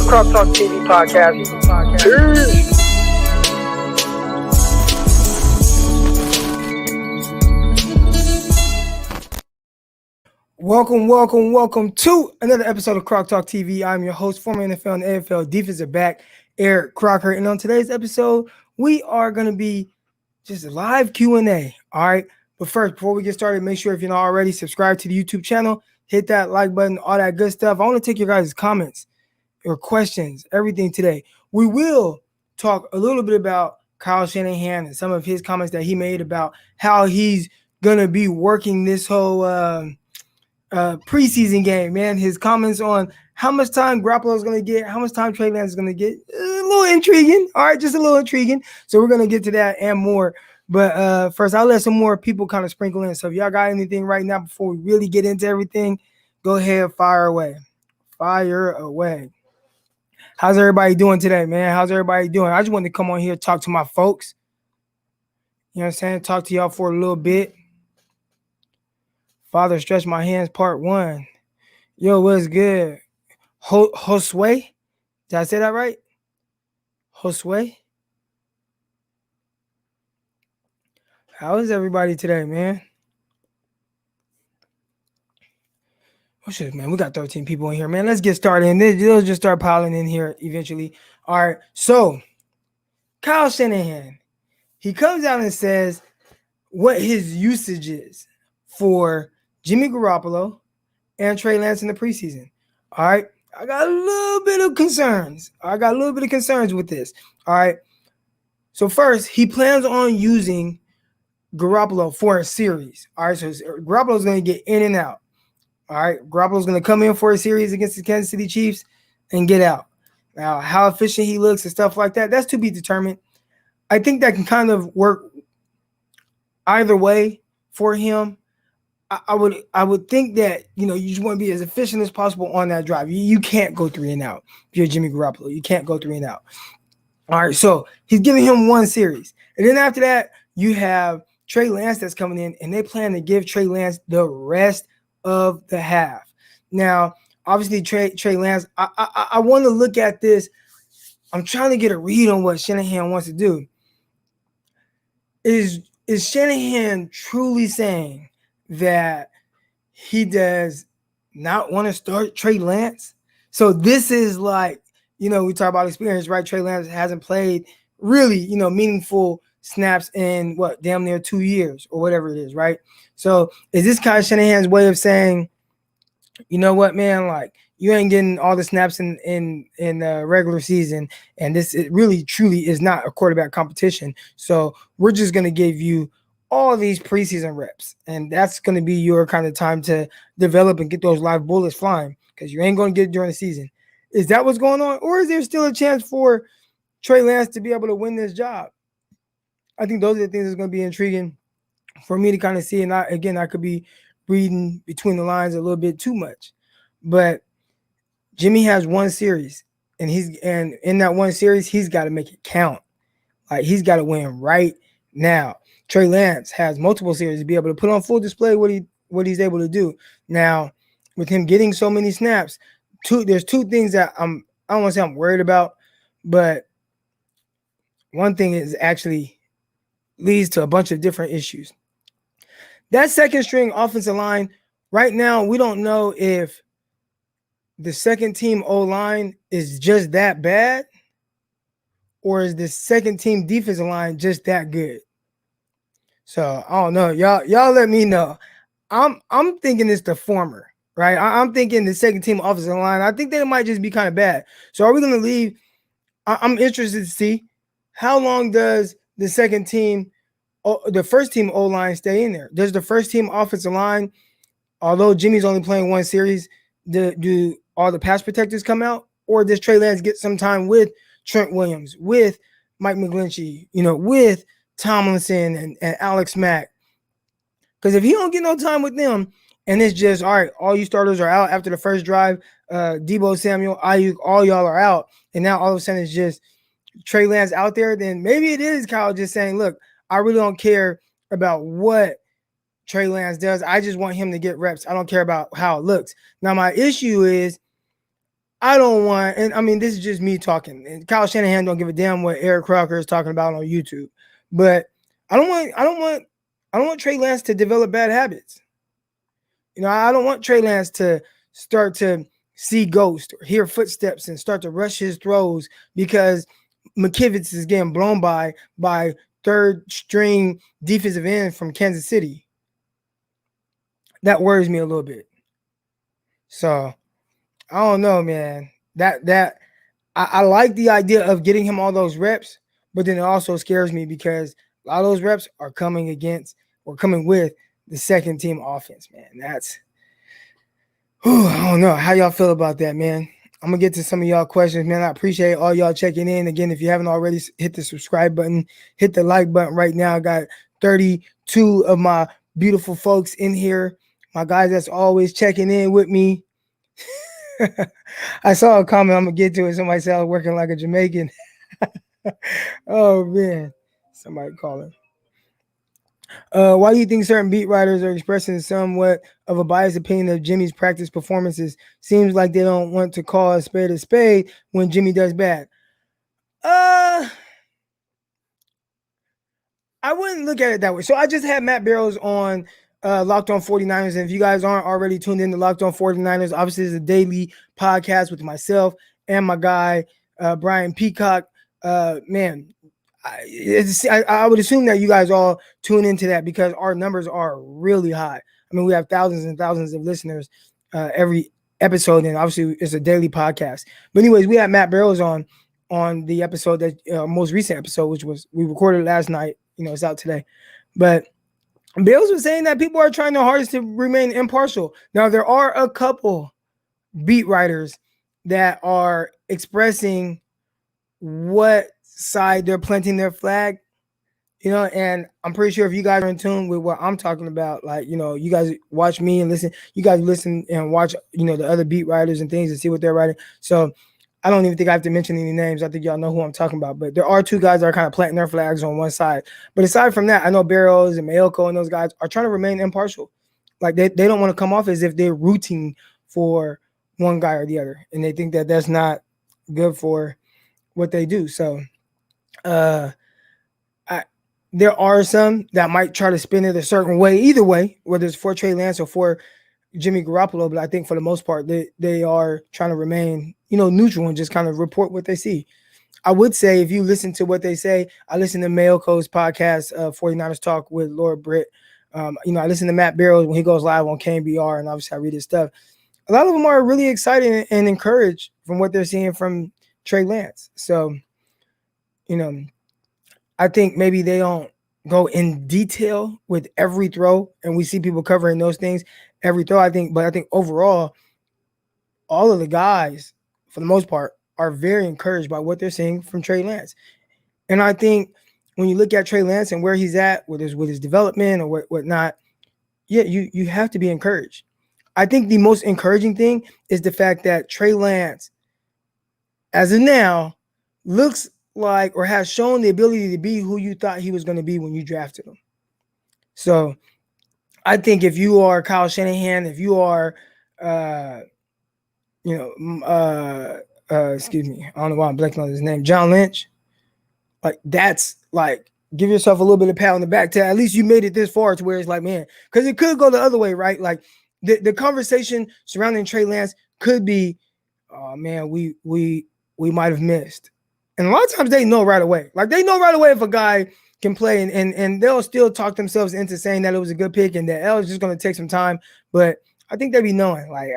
Cross Talk TV podcast. Peace. Welcome to another episode of Croc Talk TV. I'm your host, former NFL and AFL defensive back, Eric Crocker. And on today's episode, we are going to be just a live Q&A. All right. But first, before we get started, make sure if you're not already, subscribe to the YouTube channel, hit that like button, all that good stuff. I want to take your guys' comments, your questions, everything today. We will talk a little bit about Kyle Shanahan and some of his comments that he made about how he's going to be working this whole preseason game, man. His comments on how much time Garoppolo is going to get, how much time Trey Lance is going to get. A little intriguing. All right, just a little intriguing. So we're going to get to that and more. But first, I'll let some more people kind of sprinkle in. So if y'all got anything right now before we really get into everything, go ahead, fire away. Fire away. How's everybody doing today, man? How's everybody doing? I just wanted to come on here, talk to my folks. You know what I'm saying? Talk to y'all for a little bit. Father, stretch my hands, part 1. Yo, what's good? Josue? Did I say that right? Josue? How is everybody today, man? Oh, shit, man. We got 13 people in here, man. Let's get started. And they'll just start piling in here eventually. All right. So, Kyle Shanahan, he comes out and says what his usage is for Jimmy Garoppolo and Trey Lance in the preseason. All right. I got a little bit of concerns. With this. All right. So first, he plans on using Garoppolo for a series. All right. So Garoppolo's going to get in and out. All right. Garoppolo's going to come in for a series against the Kansas City Chiefs and get out. Now, how efficient he looks and stuff like that, that's to be determined. I think that can kind of work either way for him. I would think that, you just want to be as efficient as possible on that drive. You can't go 3 and out if you're Jimmy Garoppolo. You can't go 3 and out. All right, so he's giving him one series. And then after that, you have Trey Lance that's coming in, and they plan to give Trey Lance the rest of the half. Now, obviously, Trey Lance, I want to look at this. I'm trying to get a read on what Shanahan wants to do. Is Shanahan truly saying that he does not want to start Trey Lance? So this is like, we talk about experience, right? Trey Lance hasn't played really, meaningful snaps in damn near 2 years or whatever it is, right? So is this Kyle Shanahan's way of saying, you know what, man, like you ain't getting all the snaps in the regular season, and it really truly is not a quarterback competition. So we're just going to give you all these preseason reps, and that's going to be your kind of time to develop and get those live bullets flying, because you ain't going to get it during the season. Is that what's going on, or is there still a chance for Trey Lance to be able to win this job? I think those are the things that's going to be intriguing for me to kind of see. And I could be reading between the lines a little bit too much, but Jimmy has one series, and in that one series, he's got to make it count. Like, he's got to win right now. Trey Lance has multiple series to be able to put on full display what he's able to do. Now, with him getting so many snaps, there's two things that I don't want to say I'm worried about, but one thing is actually leads to a bunch of different issues. That second string offensive line, right now, we don't know if the second team O-line is just that bad, or is the second team defensive line just that good? So I don't know. Y'all let me know. I'm thinking it's the former, right? I'm thinking the second team offensive line. I think that it might just be kind of bad. So are we going to leave? I'm interested to see how long does the second team, the first team O-line stay in there? Does the first team offensive line, although Jimmy's only playing one series, do all the pass protectors come out? Or does Trey Lance get some time with Trent Williams, with Mike McGlinchey, with Tomlinson and Alex Mack? Because if he don't get no time with them, and it's just, all right, all you starters are out after the first drive, Debo Samuel, Ayuk, all y'all are out, and now all of a sudden it's just Trey Lance out there, then maybe it is Kyle just saying, look, I really don't care about what Trey Lance does. I just want him to get reps. I don't care about how it looks. Now, my issue is I don't want, and I mean, this is just me talking. And Kyle Shanahan don't give a damn what Eric Crocker is talking about on YouTube. But I don't want Trey Lance to develop bad habits. I don't want Trey Lance to start to see ghosts or hear footsteps and start to rush his throws because McKivitz is getting blown by third string defensive end from Kansas City. That worries me a little bit. So I don't know, man. I like the idea of getting him all those reps, but then it also scares me because a lot of those reps are coming with the second team offense, man. I don't know how y'all feel about that, man. I'm gonna get to some of y'all questions, man. I appreciate all y'all checking in. Again, if you haven't already, hit the subscribe button, hit the like button right now. I got 32 of my beautiful folks in here, my guys that's always checking in with me. I saw a comment. I'm gonna get to it. Somebody said I was working like a Jamaican. Oh man, somebody calling. Why do you think certain beat writers are expressing somewhat of a biased opinion of Jimmy's practice performances? Seems like they don't want to call a spade when Jimmy does bad. I wouldn't look at it that way. So I just had Matt Barrows on Locked On 49ers. And if you guys aren't already tuned in to Locked On 49ers, obviously it's a daily podcast with myself and my guy, Brian Peacock. Man, I would assume that you guys all tune into that because our numbers are really high. I mean, we have thousands and thousands of listeners every episode, and obviously it's a daily podcast. But anyways, we had Matt Barrows on the episode that most recent episode, which was we recorded last night. It's out today. But Barrows was saying that people are trying their hardest to remain impartial. Now, there are a couple beat writers that are expressing what side they're planting their flag, and I'm pretty sure if you guys are in tune with what I'm talking about, like, you guys watch me and listen, you guys listen and watch, the other beat writers and things and see what they're writing. So I don't even think I have to mention any names. I think y'all know who I'm talking about, but there are two guys that are kind of planting their flags on one side. But aside from that, I know Barrows and Mayoko and those guys are trying to remain impartial. Like they don't want to come off as if they're rooting for one guy or the other. And they think that that's not good for what they do. So there are some that might try to spin it a certain way, either way, whether it's for Trey Lance or for Jimmy Garoppolo. But I think for the most part, they are trying to remain, neutral and just kind of report what they see. I would say if you listen to what they say, I listen to Mayoko's podcast, 49ers Talk with Lord Britt. I listen to Matt Barrows when he goes live on KNBR, and obviously I read his stuff. A lot of them are really excited and encouraged from what they're seeing from Trey Lance. So, I think maybe they don't go in detail with every throw, and we see people covering those things every throw. I think overall, all of the guys, for the most part, are very encouraged by what they're seeing from Trey Lance. And I think when you look at Trey Lance and where he's at with his development or whatnot, yeah, you have to be encouraged. I think the most encouraging thing is the fact that Trey Lance, as of now, looks like or has shown the ability to be who you thought he was going to be when you drafted him. So I think if you are Kyle Shanahan, if you are, excuse me, I don't know why I'm blanking on his name, John Lynch, like that's like, give yourself a little bit of pat on the back to at least you made it this far to where it's like, man, because it could go the other way, right? Like the conversation surrounding Trey Lance could be, oh man, we might have missed. And a lot of times they know right away. Like they know right away if a guy can play, and they'll still talk themselves into saying that it was a good pick and that L is just going to take some time. But I think they be knowing, like,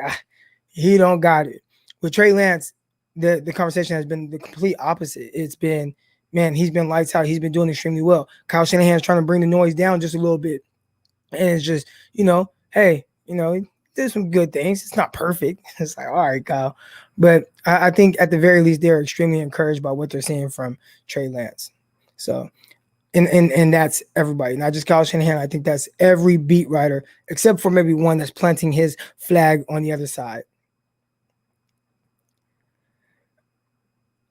he don't got it. With Trey Lance, the conversation has been the complete opposite. It's been, man, he's been lights out. He's been doing extremely well. Kyle Shanahan's trying to bring the noise down just a little bit. And it's just, hey, there's some good things. It's not perfect. It's like, all right, Kyle. But I think at the very least, they're extremely encouraged by what they're seeing from Trey Lance. So, and that's everybody, not just Kyle Shanahan. I think that's every beat writer, except for maybe one that's planting his flag on the other side.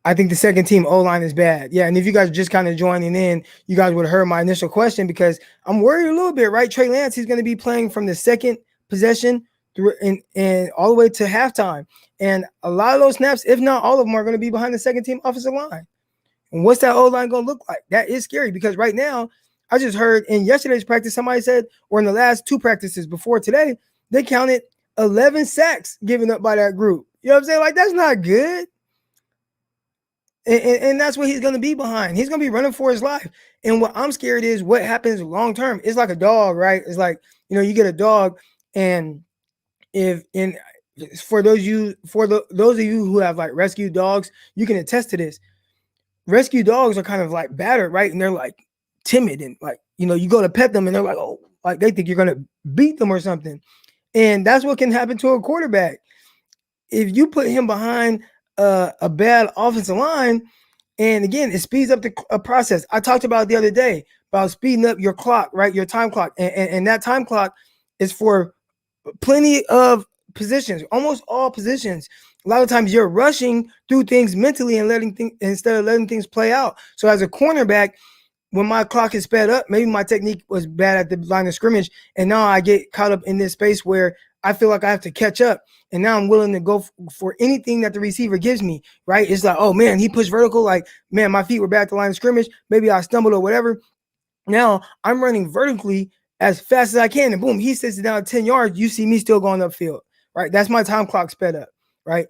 I think the second team O-line is bad. Yeah, and if you guys are just kind of joining in, you guys would have heard my initial question because I'm worried a little bit, right? Trey Lance, he's going to be playing from the second possession through and all the way to halftime. And a lot of those snaps, if not all of them, are going to be behind the second team offensive line. And what's that O-line going to look like? That is scary because right now, I just heard in yesterday's practice, somebody said, or in the last 2 practices before today, they counted 11 sacks given up by that group. You know what I'm saying? Like, that's not good. And that's what he's going to be behind. He's going to be running for his life. And what I'm scared is what happens long term. It's like a dog, right? It's like, you get a dog, and for those of you who have like rescue dogs, you can attest to this. Rescue dogs are kind of like battered, right? And they're like timid, and like, you go to pet them and they're like, oh, like they think you're going to beat them or something. And that's what can happen to a quarterback. If you put him behind a bad offensive line, and again, it speeds up the process. I talked about the other day about speeding up your clock, right? Your time clock. And that time clock is for plenty of positions, almost all positions. A lot of times you're rushing through things mentally and instead of letting things play out. So as a cornerback, when my clock is sped up, maybe my technique was bad at the line of scrimmage, and now I get caught up in this space where I feel like I have to catch up, and now I'm willing to go for anything that the receiver gives me, right? It's like, oh, man, he pushed vertical. Like, man, my feet were back at the line of scrimmage. Maybe I stumbled or whatever. Now I'm running vertically as fast as I can, and boom, he sits down at 10 yards. You see me still going upfield, right? That's my time clock sped up, right?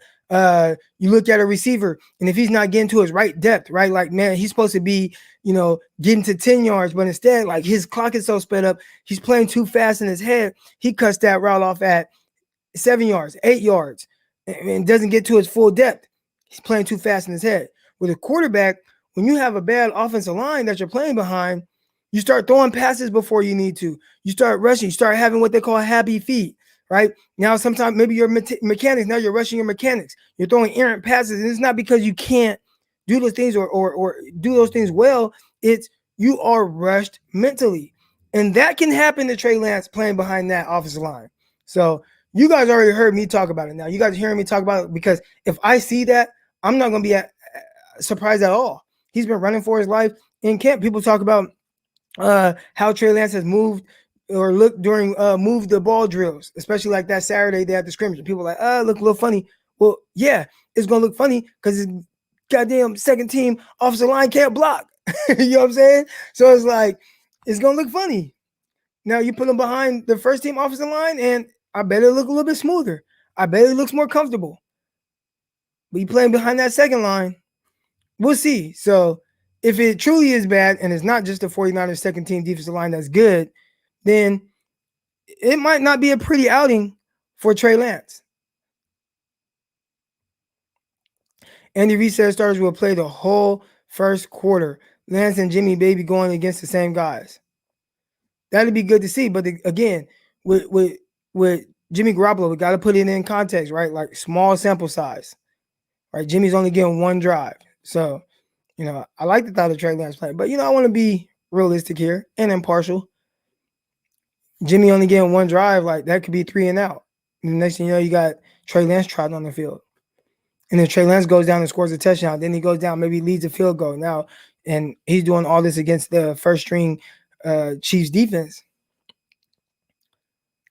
You look at a receiver, and if he's not getting to his right depth, right? Like, man, he's supposed to be, getting to 10 yards, but instead, like, his clock is so sped up, he's playing too fast in his head. He cuts that route off at 7 yards, 8 yards, and doesn't get to his full depth. He's playing too fast in his head. With a quarterback, when you have a bad offensive line that you're playing behind, you start throwing passes before you need to. You start rushing. You start having what they call happy feet. Right now, sometimes maybe your mechanics. Now you're rushing your mechanics. You're throwing errant passes, and it's not because you can't do those things or do those things well. It's you are rushed mentally, and that can happen to Trey Lance playing behind that offensive line. So you guys already heard me talk about it. Now you guys are hearing me talk about it because if I see that, I'm not going to be surprised at all. He's been running for his life in camp. People talk about how Trey Lance has moved or looked during move the ball drills, especially like that Saturday day at the scrimmage. People are like, look a little funny. Well, yeah, it's gonna look funny because his goddamn second team offensive line can't block. You know what I'm saying? So it's like it's gonna look funny. Now you put him behind the first team offensive line, and I bet it look a little bit smoother. I bet it looks more comfortable. But you playing behind that second line, we'll see. So if it truly is bad and it's not just the 49ers second team defensive line that's good, then it might not be a pretty outing for Trey Lance. Andy Reid said starters will play the whole first quarter. Lance and Jimmy Baby going against the same guys. That'd be good to see. But again, with Jimmy Garoppolo, we got to put it in context, right? Like small sample size, right? Jimmy's only getting one drive. So, I like the thought of Trey Lance playing. But, I want to be realistic here and impartial. Jimmy only getting one drive, like that could be 3 and out. And the next thing you know, you got Trey Lance trotting on the field. And then Trey Lance goes down and scores a touchdown. Then he goes down, maybe leads a field goal. Now, and he's doing all this against the first string Chiefs defense.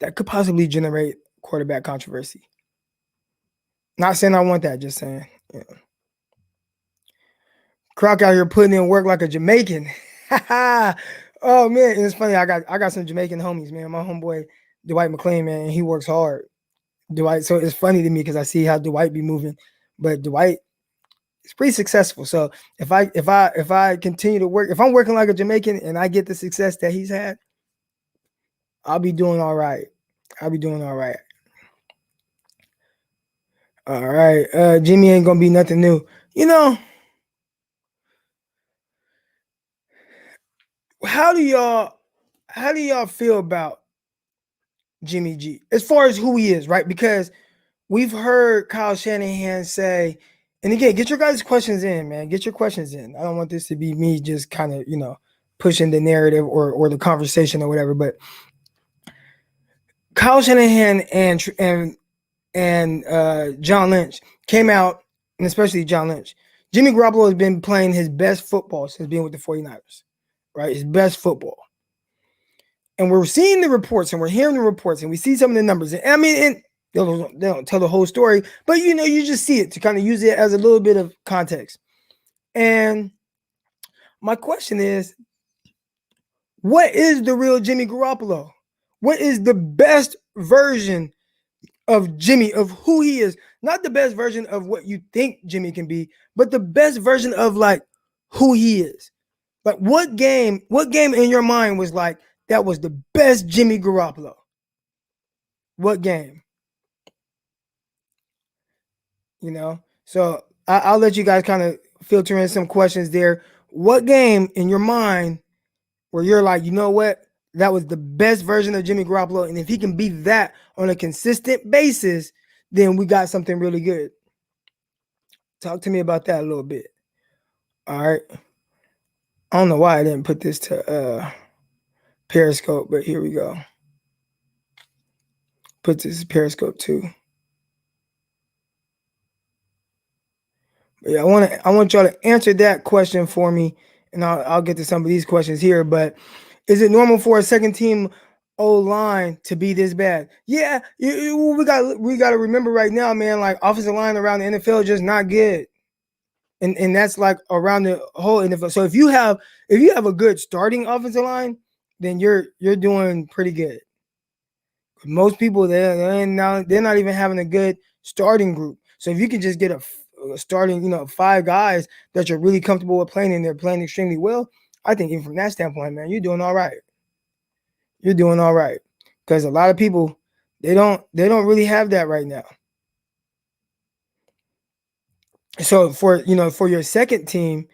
That could possibly generate quarterback controversy. Not saying I want that, just saying. Yeah. Croc out here putting in work like a Jamaican. Oh man, it's funny. I got some Jamaican homies, man. My homeboy Dwight McLean, man, he works hard. Dwight, so it's funny to me because I see how Dwight be moving, but Dwight is pretty successful. So if I continue to work, if I'm working like a Jamaican and I get the success that he's had, I'll be doing all right. All right. Jimmy ain't gonna be nothing new. How do y'all feel about Jimmy G as far as who he is, right? Because we've heard Kyle Shanahan say, and again, get your guys' questions in, man. Get your questions in. I don't want this to be me just kind of, pushing the narrative or the conversation or whatever. But Kyle Shanahan and John Lynch came out, and especially John Lynch. Jimmy Garoppolo has been playing his best football since being with the 49ers, right? His best football. and we're seeing the reports and we're hearing the reports and we see some of the numbers. And I mean, and they don't tell the whole story, but you just see it to kind of use it as a little bit of context. And my question is, what is the real Jimmy Garoppolo? What is the best version of Jimmy, of who he is? Not the best version of what you think Jimmy can be, but the best version of like who he is. Like what game in your mind was like, that was the best Jimmy Garoppolo? What game? So I'll let you guys kind of filter in some questions there. What game in your mind where you're like, you know what, that was the best version of Jimmy Garoppolo, and if he can be that on a consistent basis, then we got something really good. Talk to me about that a little bit. All right. I don't know why I didn't put this to Periscope, but here we go. Put this Periscope too. But yeah, I want y'all to answer that question for me, and I'll get to some of these questions here. But is it normal for a second team O-line to be this bad? Yeah, we got to remember right now, man. Like offensive line around the NFL is just not good, and that's like around the whole NFL. So if you have a good starting offensive line, then you're doing pretty good. Most people they're not even having a good starting group. So if you can just get a starting, 5 guys that you're really comfortable with playing and they're playing extremely well, I think even from that standpoint, man, you're doing all right. You're doing all right. Because a lot of people, they don't really have that right now. So for your second team,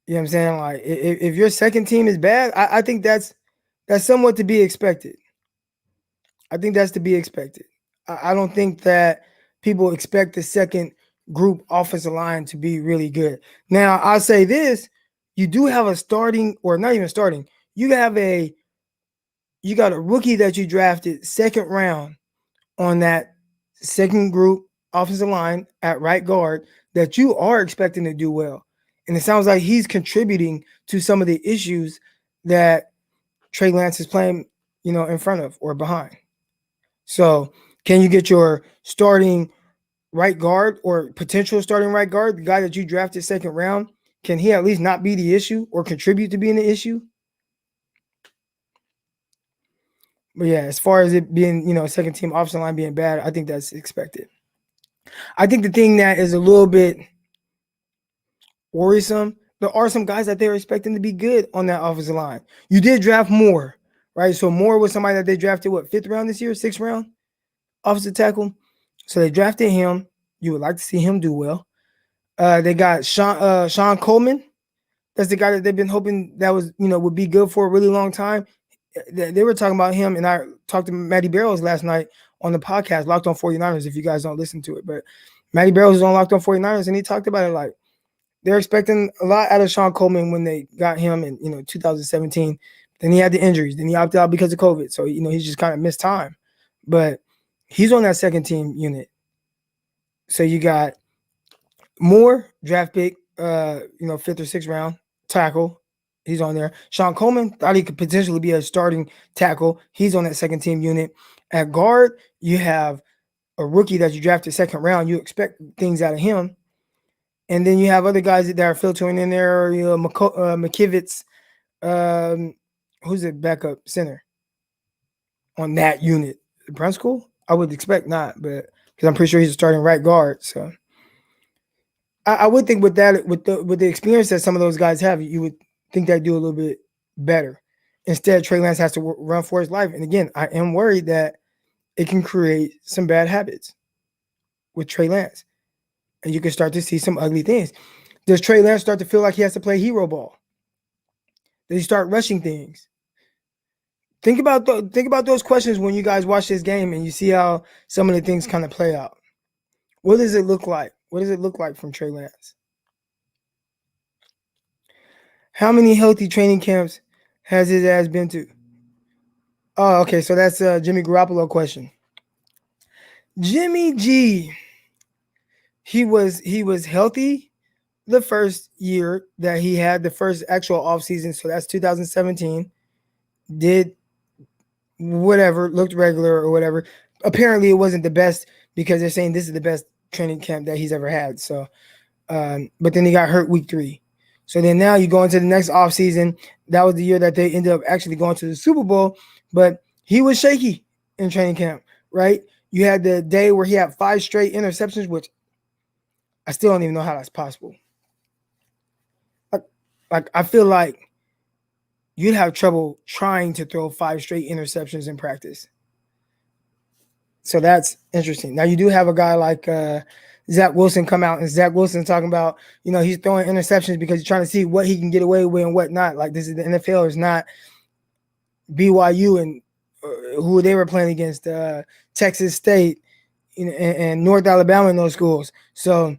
you know what I'm saying? Like if your second team is bad, I think that's somewhat to be expected. I think that's to be expected. I don't think that people expect the second group offensive line to be really good. Now, I'll say this, you do have a starting, or not even starting, you got a rookie that you drafted second round on that second group offensive line at right guard that you are expecting to do well. And it sounds like he's contributing to some of the issues that Trey Lance is playing, in front of or behind. So can you get your starting right guard or potential starting right guard, the guy that you drafted second round, can he at least not be the issue or contribute to being the issue? But yeah, as far as it being, second team offensive line being bad, I think that's expected. I think the thing that is a little bit worrisome, there are some guys that they're expecting to be good on that offensive line. You did draft Moore, right? So Moore was somebody that they drafted, 5th round this year, 6th round, offensive tackle. So they drafted him. You would like to see him do well. They got Sean Coleman. That's the guy that they've been hoping that would be good for a really long time. They were talking about him, and I talked to Matty Barrows last night on the podcast, Locked on 49ers, if you guys don't listen to it. But Matty Barrows is on Locked on 49ers, and he talked about it like they're expecting a lot out of Sean Coleman when they got him in 2017. Then he had the injuries. Then he opted out because of COVID. So, he's just kind of missed time. But he's on that second team unit. So you got Moore, draft pick, 5th or 6th round tackle. He's on there. Sean Coleman thought he could potentially be a starting tackle. He's on that second team unit. At guard, you have a rookie that you drafted second round. You expect things out of him. And then you have other guys that are filtering in there. McKivitz, who's the backup center on that unit? Brunskill? I would expect not, but because I'm pretty sure he's a starting right guard. So I would think with that, with the experience that some of those guys have, you would think they'd do a little bit better. Instead, Trey Lance has to run for his life. And again, I am worried that it can create some bad habits with Trey Lance. And you can start to see some ugly things. Does Trey Lance start to feel like he has to play hero ball? Does he start rushing things? Think about those questions when you guys watch this game and you see how some of the things kind of play out. What does it look like? What does it look like from Trey Lance? How many healthy training camps has his ass been to? Oh, okay. So that's a Jimmy Garoppolo question. Jimmy G, he was healthy the first year that he had the first actual offseason. So that's 2017. Did whatever, looked regular or whatever. Apparently, it wasn't the best because they're saying this is the best training camp that he's ever had. So, but then he got hurt week 3. So then now you go into the next offseason. That was the year that they ended up actually going to the Super Bowl, but he was shaky in training camp, right? You had the day where he had 5 straight interceptions, which I still don't even know how that's possible. Like I feel like you'd have trouble trying to throw 5 straight interceptions in practice. So that's interesting. Now you do have a guy like Zach Wilson come out, and Zach Wilson talking about, he's throwing interceptions because he's trying to see what he can get away with and what not. Like, this is the NFL, is not BYU and who they were playing against, Texas State and North Alabama in those schools. So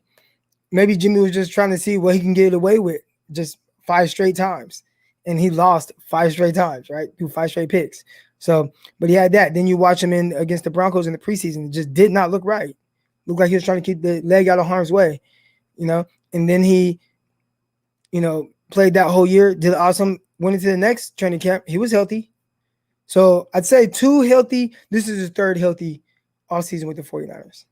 maybe Jimmy was just trying to see what he can get away with just 5 straight times. And he lost 5 straight times, right? Through 5 straight picks. So, but he had that. Then you watch him in against the Broncos in the preseason. It just did not look right. Looked like he was trying to keep the leg out of harm's way, And then he, played that whole year, did awesome, went into the next training camp. He was healthy. So I'd say 2 healthy. This is his 3rd healthy offseason with the 49ers.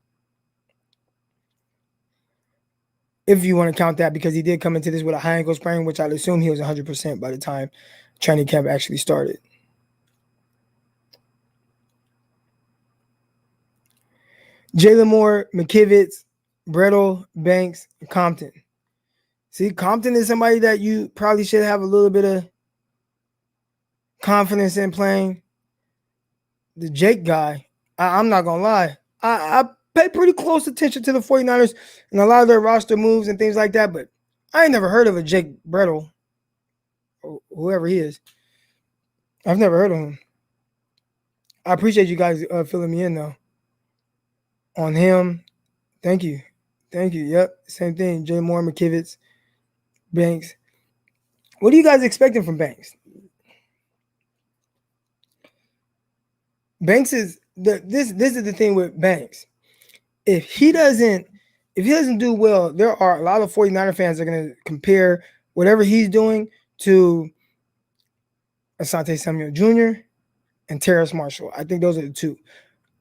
If you want to count that, because he did come into this with a high ankle sprain, which I'd assume he was 100% by the time training camp actually started. Jalen Moore, McKivitz, Brettel, Banks, Compton. See, Compton is somebody that you probably should have a little bit of confidence in playing. The Jake guy, I'm not going to lie. I pay pretty close attention to the 49ers and a lot of their roster moves and things like that, but I ain't never heard of a Jake Brettel, or whoever he is. I've never heard of him. I appreciate you guys filling me in, though. On him, thank you. Yep, same thing. Jay Moore, McKivitz, Banks. What are you guys expecting from Banks? Banks is this is the thing with Banks. If he doesn't do well, there are a lot of 49er fans that are going to compare whatever he's doing to Asante Samuel Jr. and Terrace Marshall. I think those are the 2.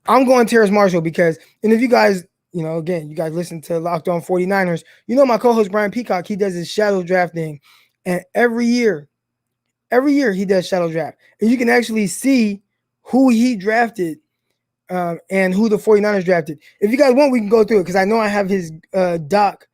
I'm going Terrace Marshall because, and if you guys, again, you guys listen to Locked On 49ers, my co-host Brian Peacock, he does his shadow draft thing. And every year he does shadow draft. And you can actually see who he drafted and who the 49ers drafted. If you guys want, we can go through it because I know I have his doc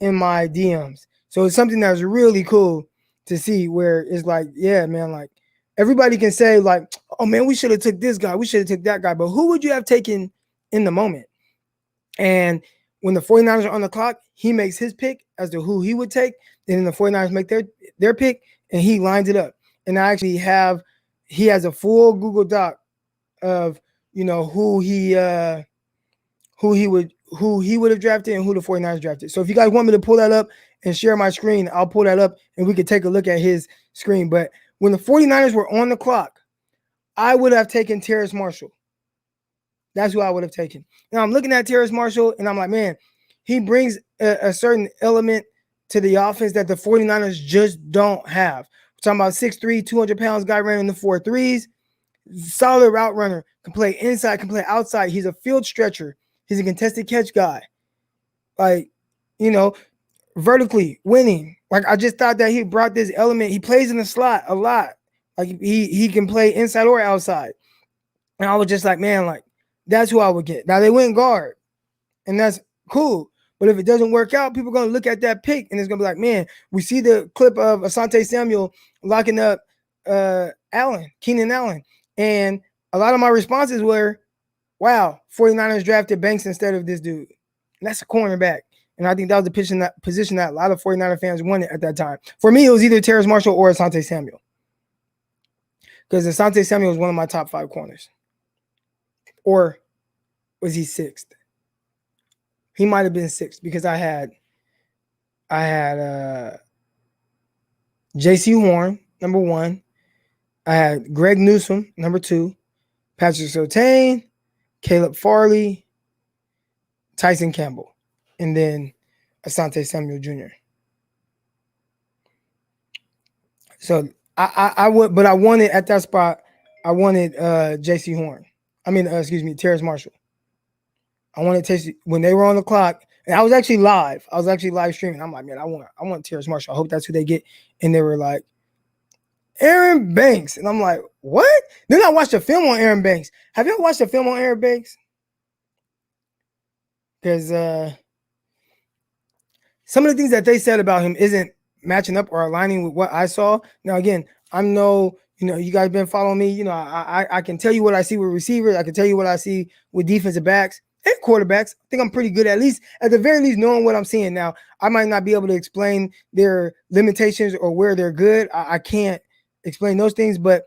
in my DMs. So it's something that's really cool to see, where it's like, yeah, man, like everybody can say like, oh man, we should have took this guy, we should have took that guy, but who would you have taken in the moment? And when the 49ers are on the clock, he makes his pick as to who he would take. Then the 49ers make their pick, and he lines it up. And I actually he has a full Google Doc of who he would have drafted and who the 49ers drafted. So if you guys want me to pull that up and share my screen, I'll pull that up and we could take a look at his screen. But when the 49ers were on the clock, I would have taken Terrace Marshall. That's who I would have taken. Now I'm looking at Terrace Marshall and I'm like, man, he brings a certain element to the offense that the 49ers just don't have. We're talking about 6'3", 200 pounds guy running the 4.3s, solid route runner, can play inside, can play outside. He's a field stretcher. He's a contested catch guy. Like, vertically winning. Like, I just thought that he brought this element. He plays in the slot a lot. Like, he can play inside or outside. And I was just like, man, like, that's who I would get. Now, they went guard, and that's cool. But if it doesn't work out, people are going to look at that pick, and it's going to be like, man, we see the clip of Asante Samuel locking up Keenan Allen. And a lot of my responses were, wow, 49ers drafted Banks instead of this dude. And that's a cornerback. And I think that was the position that a lot of 49er fans wanted at that time. For me, it was either Terrace Marshall or Asante Samuel. Because Asante Samuel was one of my top 5 corners. Or was he 6th? He might have been 6th because I had J.C. Horn, number 1. I had Greg Newsome, number 2. Patrick Surtain, Caleb Farley, Tyson Campbell, and then Asante Samuel Jr. So I would, but I wanted at that spot, I wanted J.C. Horn. Terrace Marshall. I wanted Terrace when they were on the clock, and I was actually live. I was actually live streaming. I'm like, man, I want Terrace Marshall. I hope that's who they get. And they were like, Aaron Banks. And I'm like, what? Then I watched a film on Aaron Banks. Have you ever watched a film on Aaron Banks? Because some of the things that they said about him isn't matching up or aligning with what I saw. Now, again, you guys been following me. I can tell you what I see with receivers. I can tell you what I see with defensive backs and quarterbacks. I think I'm pretty good, at the very least, knowing what I'm seeing. Now, I might not be able to explain their limitations or where they're good. I can't explain those things, but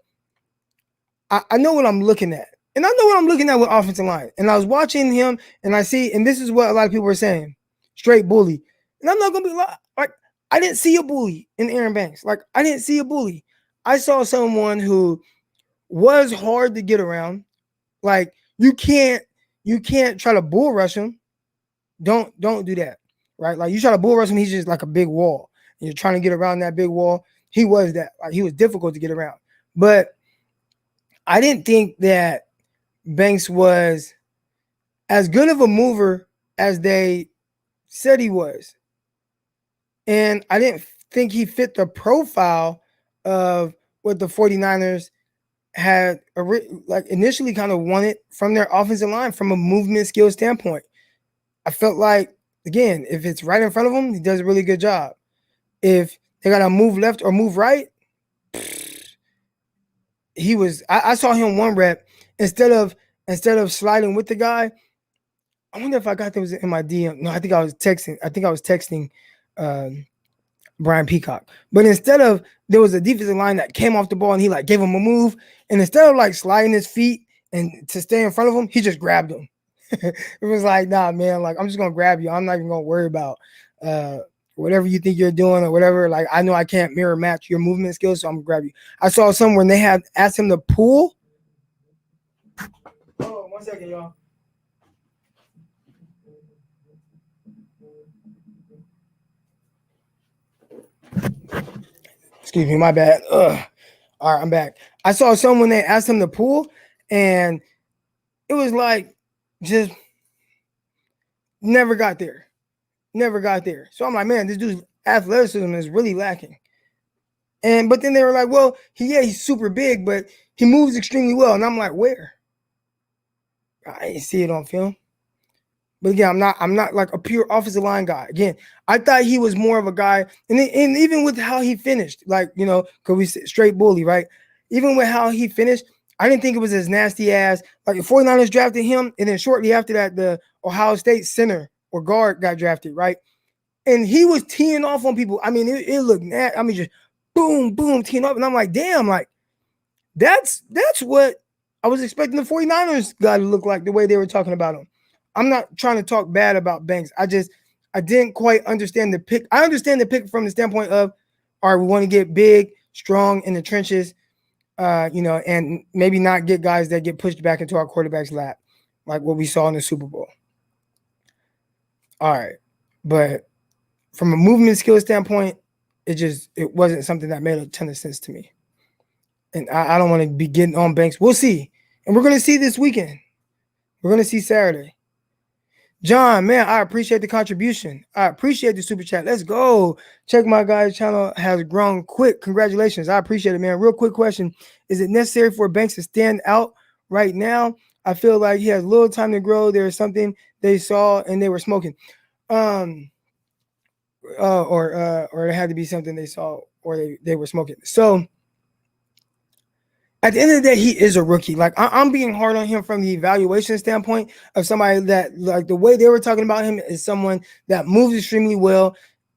I know what I'm looking at. And I know what I'm looking at with offensive line. And I was watching him, and I see, and this is what a lot of people were saying, straight bully. And I'm not going to be like, I didn't see a bully in Aaron Banks. Like, I didn't see a bully. I saw someone who was hard to get around. Like, you can't try to bull rush him. Don't do that, right? Like, you try to bull rush him, he's just like a big wall. And you're trying to get around that big wall. He was that. Like, he was difficult to get around. But I didn't think that Banks was as good of a mover as they said he was. And I didn't think he fit the profile of what the 49ers had initially kind of wanted from their offensive line from a movement skill standpoint. I felt like, again, if it's right in front of him, he does a really good job. If they got to move left or move right, I saw him one rep instead of sliding with the guy. I wonder if I got those in my DM. No, I think I was texting Brian Peacock. But instead of, there was a defensive line that came off the ball and he like gave him a move, and instead of like sliding his feet and to stay in front of him, he just grabbed him. It was like, nah, man, like, I'm just gonna grab you. I'm not even gonna worry about whatever you think you're doing or whatever. Like, I know I can't mirror match your movement skills, so I'm gonna grab you. I saw some when they had asked him to pull. Oh, 1 second, y'all. Excuse me, my bad. Ugh. All right, I'm back. I saw some when they asked him to pull, and it was like just never got there. So I'm like, man, this dude's athleticism is really lacking. But then they were like, well, he's super big, but he moves extremely well. And I'm like, where? I didn't see it on film. But again, I'm not like a pure offensive line guy. Again, I thought he was more of a guy, and even with how he finished, like, because we straight bully, right? Even with how he finished, I didn't think it was as nasty as, like, the 49ers drafted him, and then shortly after that, the Ohio State center or guard got drafted, right? And he was teeing off on people. I mean, it looked nasty. I mean, just boom, boom, teeing off. And I'm like, damn, like, that's what I was expecting the 49ers guy to look like, the way they were talking about him. I'm not trying to talk bad about Banks. I didn't quite understand the pick. I understand the pick from the standpoint of, all right, we want to get big, strong in the trenches, and maybe not get guys that get pushed back into our quarterback's lap, like what we saw in the Super Bowl. All right. But from a movement skill standpoint, it wasn't something that made a ton of sense to me. And I don't want to be getting on Banks. We'll see. And we're going to see this weekend. We're going to see Saturday. John, man, I appreciate the contribution. I appreciate the super chat. Let's go. Check my guy's channel has grown quick. Congratulations. I appreciate it, man. Real quick question. Is it necessary for Banks to stand out right now? I feel like he has little time to grow. There is something they saw and they were smoking. Or it had to be something they saw or they were smoking. So at the end of the day, he is a rookie. Like, I'm being hard on him from the evaluation standpoint of somebody that, like, the way they were talking about him is someone that moves extremely well,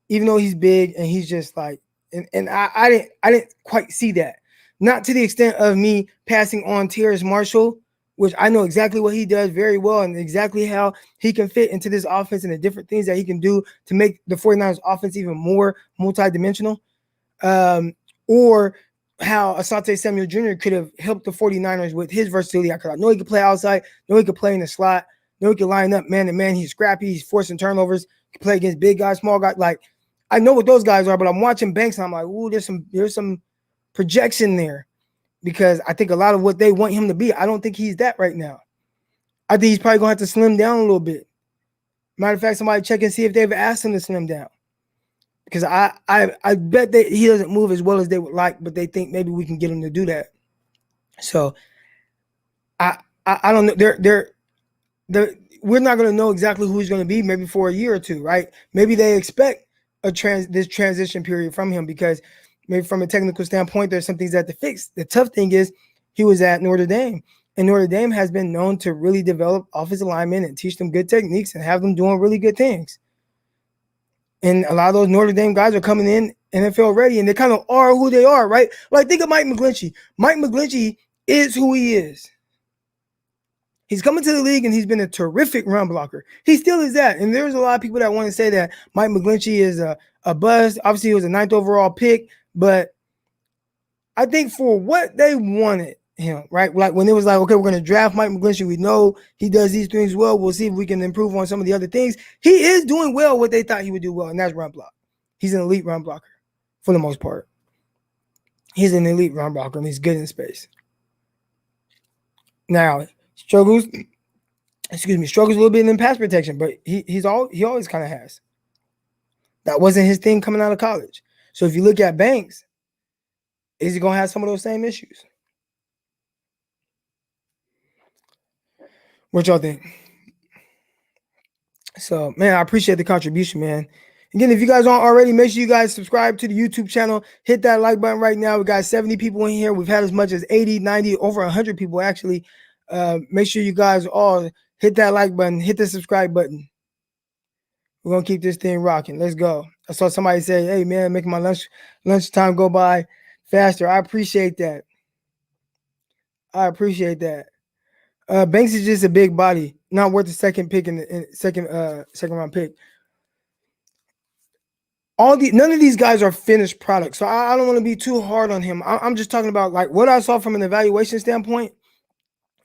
even though he's big, and he's just like, and I didn't quite see that. Not to the extent of me passing on Terrace Marshall, which I know exactly what he does very well and exactly how he can fit into this offense and the different things that he can do to make the 49ers offense even more multidimensional. Or how Asante Samuel Jr. could have helped the 49ers with his versatility. I know he could play outside, know he could play in the slot, know he could line up man to man. He's scrappy, he's forcing turnovers, he can play against big guys, small guys. Like, I know what those guys are, but I'm watching Banks and I'm like, ooh, there's some projection there. because I think a lot of what they want him to be, I don't think he's that right now. I think he's probably going to have to slim down a little bit. Matter of fact, somebody check and see if they've asked him to slim down. Because I bet that he doesn't move as well as they would like, but they think maybe we can get him to do that. So I don't know. We're not going to know exactly who he's going to be maybe for a year or two, right? Maybe they expect this transition period from him because maybe from a technical standpoint, there's some things that to fix. The tough thing is he was at Notre Dame, and Notre Dame has been known to really develop offensive linemen and teach them good techniques and have them doing really good things. And a lot of those Notre Dame guys are coming in NFL ready, and they kind of are who they are, right? Like, think of Mike McGlinchey. Mike McGlinchey is who he is. He's coming to the league, and he's been a terrific run blocker. He still is that. And there's a lot of people that want to say that Mike McGlinchey is a bust. Obviously, he was a 9th overall pick, but I think for what they wanted him, right? Like when it was like, okay, we're going to draft Mike McGlinchey. We know he does these things well. We'll see if we can improve on some of the other things. He is doing well what they thought he would do well, and that's run block. He's an elite run blocker for the most part. He's an elite run blocker, and he's good in space. Now, struggles a little bit in pass protection, but he always kind of has. That wasn't his thing coming out of college. So if you look at Banks, is he going to have some of those same issues? What y'all think? So, man, I appreciate the contribution, man. Again, if you guys aren't already, make sure you guys subscribe to the YouTube channel. Hit that like button right now. We got 70 people in here. We've had as much as 80, 90, over 100 people, actually. Make sure you guys all hit that like button. Hit the subscribe button. We're going to keep this thing rocking. Let's go. I saw somebody say, hey, man, making my lunchtime go by faster. I appreciate that. Banks is just a big body, not worth the second pick in the second round pick. None of these guys are finished products, so I don't want to be too hard on him. I'm just talking about like what I saw from an evaluation standpoint,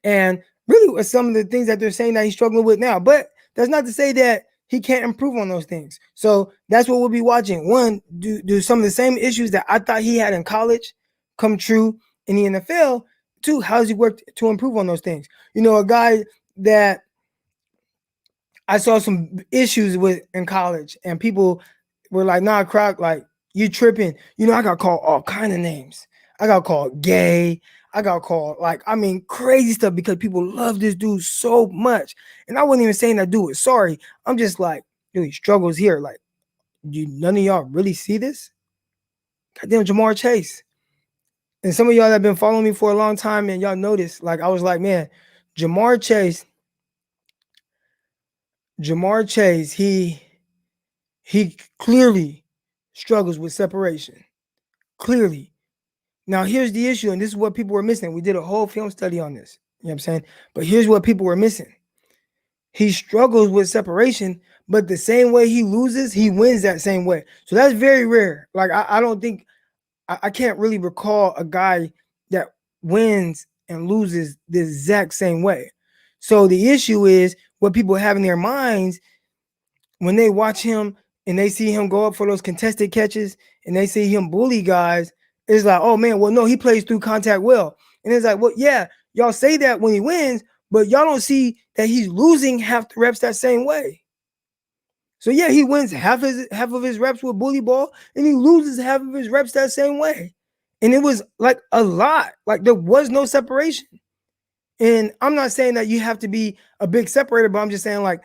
and really with some of the things that they're saying that he's struggling with now. But that's not to say that he can't improve on those things. So that's what we'll be watching. One, do some of the same issues that I thought he had in college come true in the NFL? Two, how does he work to improve on those things? You know, a guy that I saw some issues with in college, and people were like, nah, Croc, like, you tripping. You know, I got called all kind of names. I got called gay. I got called, like, I mean, crazy stuff because people love this dude so much. And I wasn't even saying that dude was sorry. I'm just like, dude, he struggles here. Like, none of y'all really see this? Goddamn Jamar Chase. And some of y'all that have been following me for a long time, and y'all notice, like, I was like, man, Jamar Chase, he clearly struggles with separation. Clearly. Now, here's the issue, and this is what people were missing. We did a whole film study on this. You know what I'm saying? But here's what people were missing. He struggles with separation, but the same way he loses, he wins that same way. So that's very rare. Like, I don't think, I can't really recall a guy that wins and loses the exact same way. So the issue is what people have in their minds when they watch him and they see him go up for those contested catches and they see him bully guys, it's like, oh man, well, no, he plays through contact well. And it's like, well, yeah, y'all say that when he wins, but y'all don't see that he's losing half the reps that same way. So yeah, he wins half of his reps with bully ball, and he loses half of his reps that same way. And it was like a lot. Like, there was no separation. And I'm not saying that you have to be a big separator, but I'm just saying, like,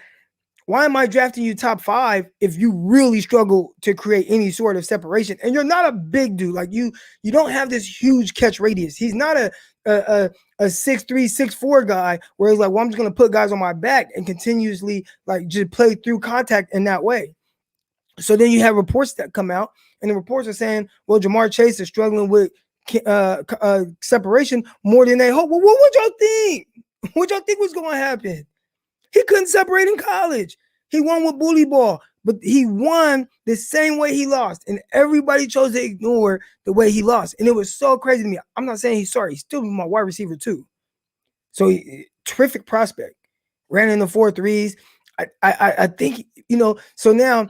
why am I drafting you top 5 if you really struggle to create any sort of separation? And you're not a big dude. Like, you don't have this huge catch radius. He's not a 6'3", 6'4" guy where he's like, well, I'm just going to put guys on my back and continuously, like, just play through contact in that way. So then you have reports that come out, and the reports are saying, well, Jamar Chase is struggling with separation more than they hope. Well, what would y'all think? What y'all think was going to happen? He couldn't separate in college. He won with bully ball, but he won the same way he lost, and everybody chose to ignore the way he lost, and it was so crazy to me. I'm not saying he's sorry. He's still my wide receiver too. So terrific prospect. Ran in the 4.3s. I think, you know, so now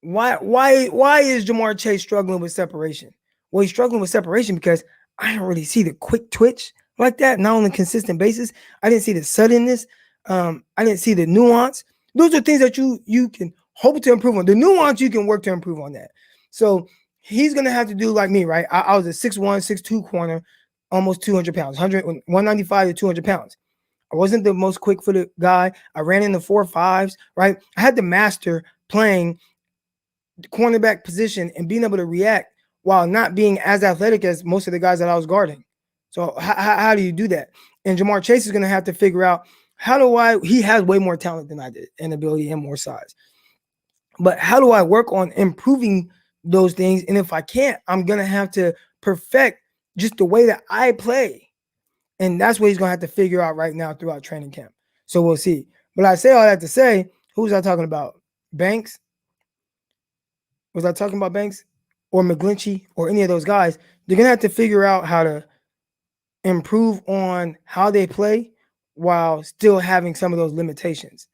why is Jamar Chase struggling with separation? Well, he's struggling with separation because I didn't really see the quick twitch like that, not on a consistent basis. I didn't see the suddenness. I didn't see the nuance. Those are things that you can hope to improve on. The nuance you can work to improve on that. So he's gonna have to do like me, right? I was a 6'1", 6'2" corner, almost 200 pounds, 195 to 200 pounds. I wasn't the most quick-footed guy. I ran in the 4.5s, right? I had to master playing the cornerback position and being able to react while not being as athletic as most of the guys that I was guarding. So how do you do that? And Jamar Chase is going to have to figure out he has way more talent than I did and ability and more size. But how do I work on improving those things? And if I can't, I'm going to have to perfect just the way that I play. And that's what he's going to have to figure out right now throughout training camp. So we'll see. But I say all that to say, who was I talking about? Banks? Was I talking about Banks or McGlinchey or any of those guys? They're going to have to figure out how to improve on how they play while still having some of those limitations.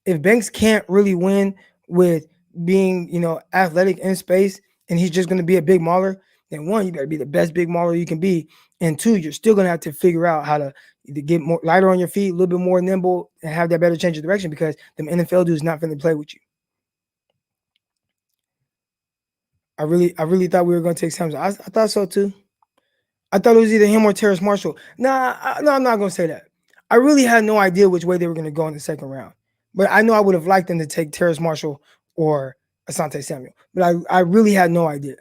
If Banks can't really win with being, athletic in space and he's just going to be a big mauler, then one, you got to be the best big mauler you can be. And two, you're still going to have to figure out how to either get more lighter on your feet, a little bit more nimble, and have that better change of direction because the NFL dude's not going to play with you. I really thought we were going to take Samson. I thought so too. I thought it was either him or Terrace Marshall. No, I'm not going to say that. I really had no idea which way they were going to go in the second round. But I know I would have liked them to take Terrace Marshall or Asante Samuel. But I really had no idea.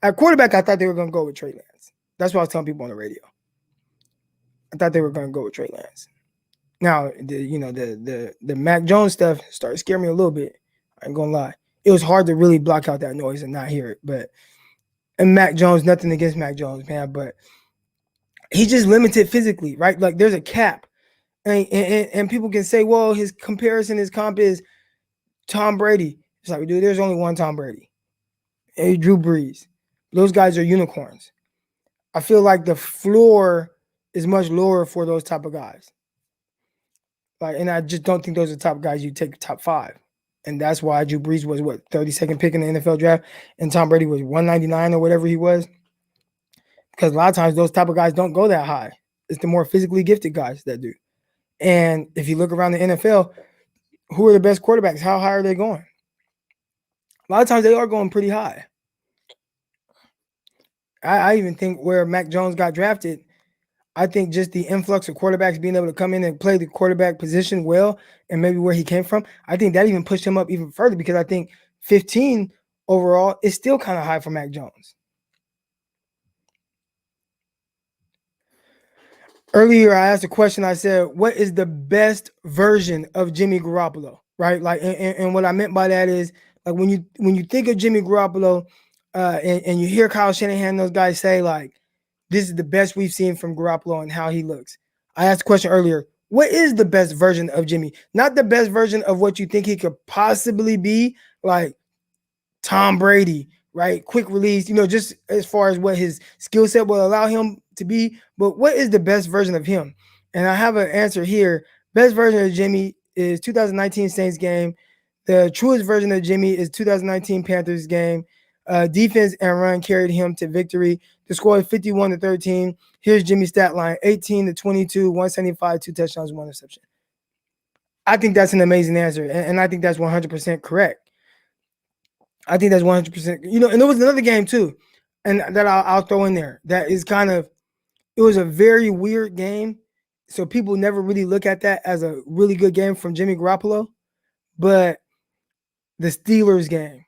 At quarterback, I thought they were going to go with Trey Lance. That's what I was telling people on the radio. I thought they were going to go with Trey Lance. Now, the Mac Jones stuff started scaring me a little bit. I ain't going to lie. It was hard to really block out that noise and not hear it. And Mac Jones, nothing against Mac Jones, man, but he's just limited physically, right? Like there's a cap. And people can say, well, his comp is Tom Brady. It's like, dude, there's only one Tom Brady. And Drew Brees. Those guys are unicorns. I feel like the floor is much lower for those type of guys. And I just don't think those are the top guys you take top 5. And that's why Drew Brees was 32nd pick in the NFL draft, and Tom Brady was 199 or whatever he was. Because a lot of times those type of guys don't go that high. It's the more physically gifted guys that do. And if you look around the NFL, who are the best quarterbacks? How high are they going? A lot of times they are going pretty high. I even think where Mac Jones got drafted, I think just the influx of quarterbacks being able to come in and play the quarterback position well, and maybe where he came from, I think that even pushed him up even further because I think 15 overall is still kind of high for Mac Jones. Earlier, I asked a question. I said, what is the best version of Jimmy Garoppolo? Right? And what I meant by that is like when you think of Jimmy Garoppolo and you hear Kyle Shanahan, those guys say like, this is the best we've seen from Garoppolo and how he looks. I asked a question earlier. What is the best version of Jimmy? Not the best version of what you think he could possibly be, like Tom Brady, right? Quick release, just as far as what his skill set will allow him to be. But what is the best version of him? And I have an answer here. Best version of Jimmy is 2019 Saints game. The truest version of Jimmy is 2019 Panthers game. Defense and run carried him to victory. The score is 51-13. Here's Jimmy's stat line: 18-22, 175, 2 touchdowns, 1 interception. I think that's an amazing answer, and I think that's 100% correct. I think that's 100%. And there was another game too, and that I'll throw in there. That is it was a very weird game, so people never really look at that as a really good game from Jimmy Garoppolo. But the Steelers game,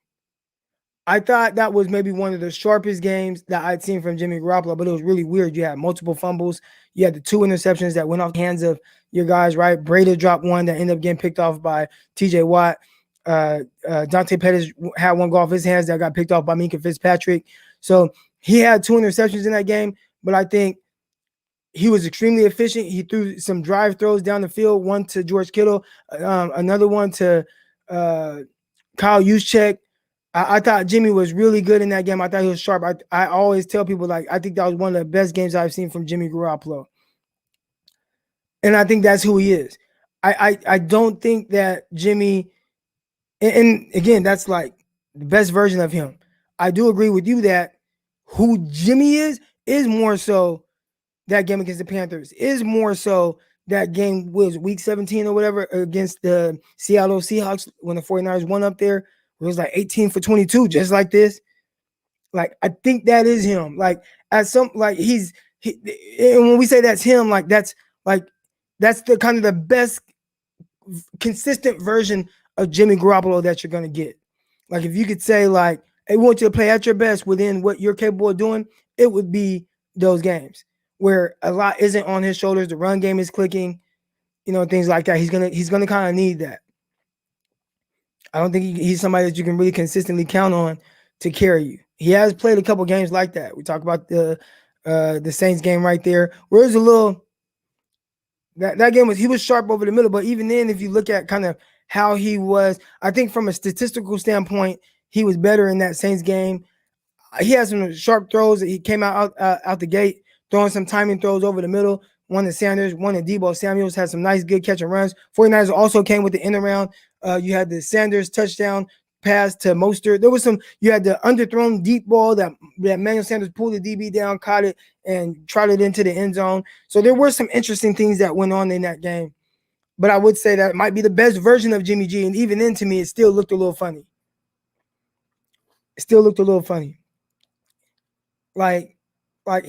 I thought that was maybe one of the sharpest games that I'd seen from Jimmy Garoppolo, but it was really weird. You had multiple fumbles. You had the 2 interceptions that went off the hands of your guys, right? Brady dropped one that ended up getting picked off by TJ Watt. Dante Pettis had one go off his hands that got picked off by Minka Fitzpatrick. So he had 2 interceptions in that game, but I think he was extremely efficient. He threw some drive throws down the field, one to George Kittle, another one to Kyle Juszczyk. I thought Jimmy was really good in that game. I thought he was sharp. I always tell people, I think that was one of the best games I've seen from Jimmy Garoppolo. And I think that's who he is. I don't think that Jimmy, and again, that's like the best version of him. I do agree with you that who Jimmy is is more so that game against the Panthers, is more so that game was week 17 or whatever against the Seattle Seahawks when the 49ers won up there. It was like 18 for 22, just like this. Like, I think that is him. Like, as some, like, and when we say that's him, like, that's the kind of the best consistent version of Jimmy Garoppolo that you're going to get. Like, if you could say, like, hey, we want you to play at your best within what you're capable of doing, it would be those games where a lot isn't on his shoulders. The run game is clicking, things like that. He's gonna kind of need that. I don't think he's somebody that you can really consistently count on to carry you. He has played a couple games like that. We talk about the Saints game right there, where it's a little that game he was sharp over the middle, but even then, if you look at kind of how he was, I think from a statistical standpoint, he was better in that Saints game. He had some sharp throws. He came out the gate, throwing some timing throws over the middle. One to Sanders, one to Deebo Samuels, had some nice, good catch and runs. 49ers also came with the end around. You had the Sanders touchdown pass to Mostert. There was you had the underthrown deep ball that Manuel Sanders pulled the DB down, caught it, and trotted into the end zone. So there were some interesting things that went on in that game. But I would say that might be the best version of Jimmy G. And even then, to me, it still looked a little funny. Like I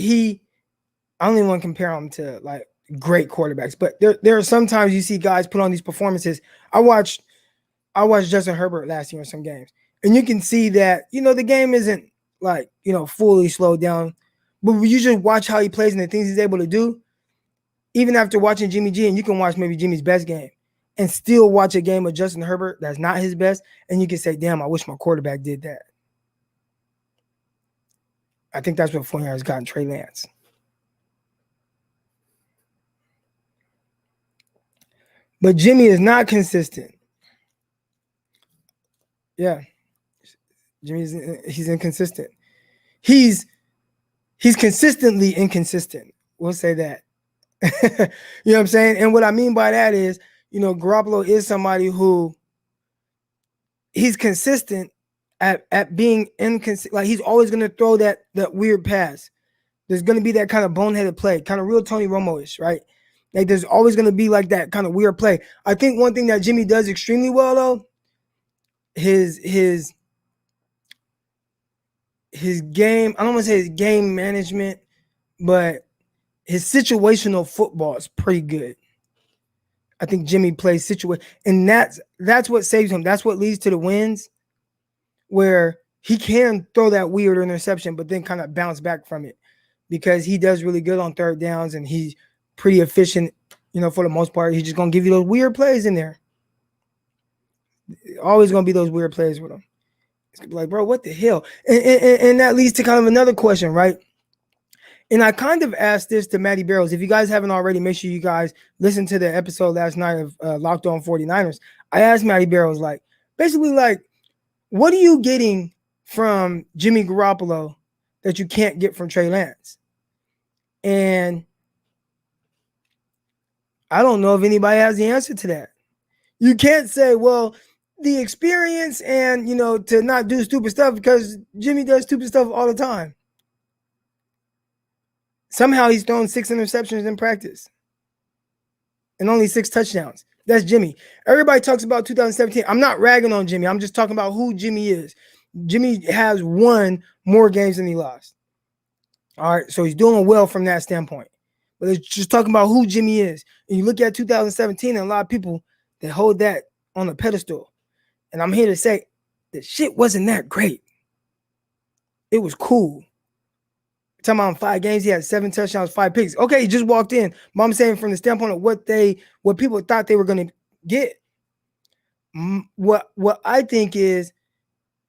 don't even want to compare him to like great quarterbacks, but there are sometimes you see guys put on these performances. I watched Justin Herbert last year in some games, and you can see that, the game isn't like, fully slowed down, but you just watch how he plays and the things he's able to do. Even after watching Jimmy G, and you can watch maybe Jimmy's best game and still watch a game of Justin Herbert that's not his best, and you can say, damn, I wish my quarterback did that. I think that's what 49ers got in Trey Lance. But Jimmy is not consistent. Yeah. He's inconsistent. He's consistently inconsistent. We'll say that. You know what I'm saying? And what I mean by that is, Garoppolo is somebody who he's consistent at being inconsistent. Like, he's always going to throw that weird pass. There's going to be that kind of boneheaded play, kind of real Tony Romo-ish, right? Like, there's always going to be like that kind of weird play. I think one thing that Jimmy does extremely well, though, his game, I don't want to say his game management, but his situational football is pretty good. I think Jimmy plays situation, and that's what saves him. That's what leads to the wins, where he can throw that weird interception, but then kind of bounce back from it, because he does really good on third downs, and he's pretty efficient, for the most part. He's just going to give you those weird plays in there. Always going to be those weird plays with him. It's going to be like, bro, what the hell? And that leads to kind of another question, right? And I kind of asked this to Matty Barrows. If you guys haven't already, make sure you guys listen to the episode last night of Locked On 49ers. I asked Matty Barrows, like, basically, like, what are you getting from Jimmy Garoppolo that you can't get from Trey Lance? And I don't know if anybody has the answer to that. You can't say, well, the experience and, to not do stupid stuff, because Jimmy does stupid stuff all the time. Somehow he's thrown 6 interceptions in practice and only 6 touchdowns. That's Jimmy. Everybody talks about 2017. I'm not ragging on Jimmy. I'm just talking about who Jimmy is. Jimmy has won more games than he lost. All right, so he's doing well from that standpoint. But it's just talking about who Jimmy is. And you look at 2017, and a lot of people that hold that on a pedestal. And I'm here to say the shit wasn't that great. It was cool. Talking about 5 games, he had 7 touchdowns, 5 picks. Okay, he just walked in. But I'm saying from the standpoint of what people thought they were going to get. What I think is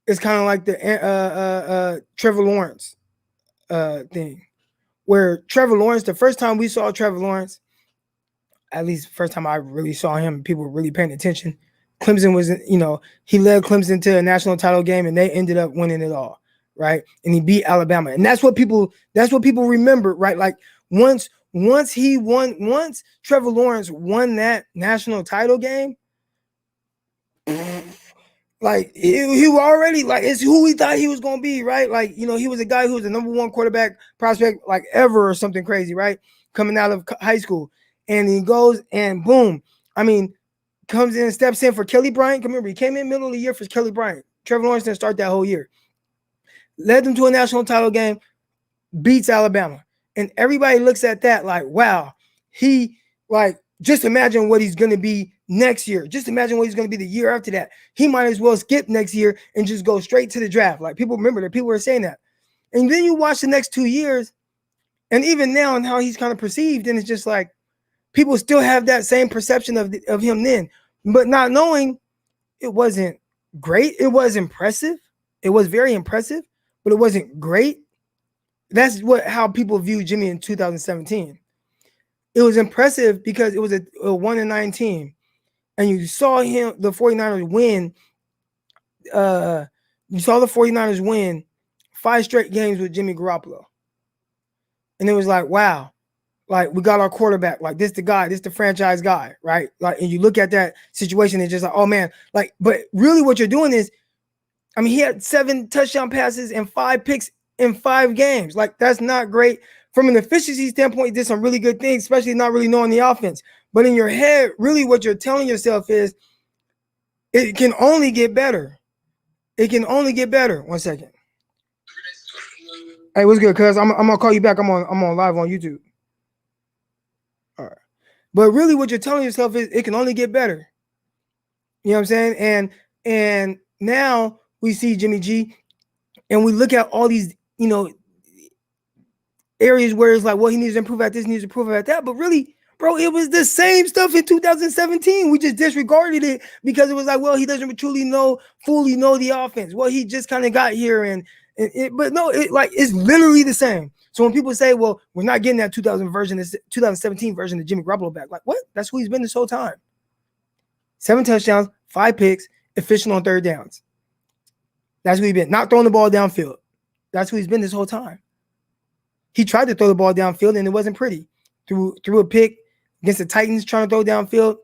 kind of like the Trevor Lawrence thing, where Trevor Lawrence, the first time we saw Trevor Lawrence, at least first time I really saw him, people were really paying attention. Clemson was, he led Clemson to a national title game, and they ended up winning it all. Right. And he beat Alabama. And that's what people remember, right? Like once Trevor Lawrence won that national title game, Like he was already like it's who we thought he was gonna be, right? Like he was a guy who was the #1 quarterback prospect like ever or something crazy, right? Coming out of high school, and he goes and boom, I mean, comes in and steps in for Kelly Bryant. Remember, he came in middle of the year for Kelly Bryant. Trevor Lawrence didn't start that whole year. Led them to a national title game, beats Alabama, and everybody looks at that like, wow, he like just imagine what he's gonna be next year. Just imagine what he's going to be the year after that. He might as well skip next year and just go straight to the draft. Like people remember that people were saying that. And then you watch the next 2 years and even now and how he's kind of perceived. And it's just like people still have that same perception of him then, but not knowing it wasn't great. It was impressive. It was very impressive, but it wasn't great. That's how people view Jimmy in 2017. It was impressive because it was a 1-9 team. And you saw the 49ers win. You saw the 49ers win 5 straight games with Jimmy Garoppolo. And it was like, wow, like we got our quarterback. Like this the guy, this the franchise guy, right? Like, and you look at that situation and just like, oh man, like, but really what you're doing is, I mean, he had 7 touchdown passes and 5 picks in 5 games. Like that's not great. From an efficiency standpoint, he did some really good things, especially not really knowing the offense. But in your head, really what you're telling yourself is it can only get better. It can only get better. 1 second. Hey, what's good, cuz? I'm gonna call you back. I'm on live on YouTube. All right. But really what you're telling yourself is it can only get better. You know what I'm saying? And now we see Jimmy G and we look at all these, areas where it's like, well, he needs to improve at this, needs to improve at that. But really, bro, it was the same stuff in 2017. We just disregarded it because it was like, well, he doesn't fully know the offense. Well, he just kind of got here but no, it's literally the same. So when people say, well, we're not getting that 2017 version of Jimmy Garoppolo back, like what? That's who he's been this whole time. 7 touchdowns, 5 picks, efficient on 3rd downs. That's who he's been. Not throwing the ball downfield. That's who he's been this whole time. He tried to throw the ball downfield and it wasn't pretty. Threw a pick against the Titans trying to throw downfield.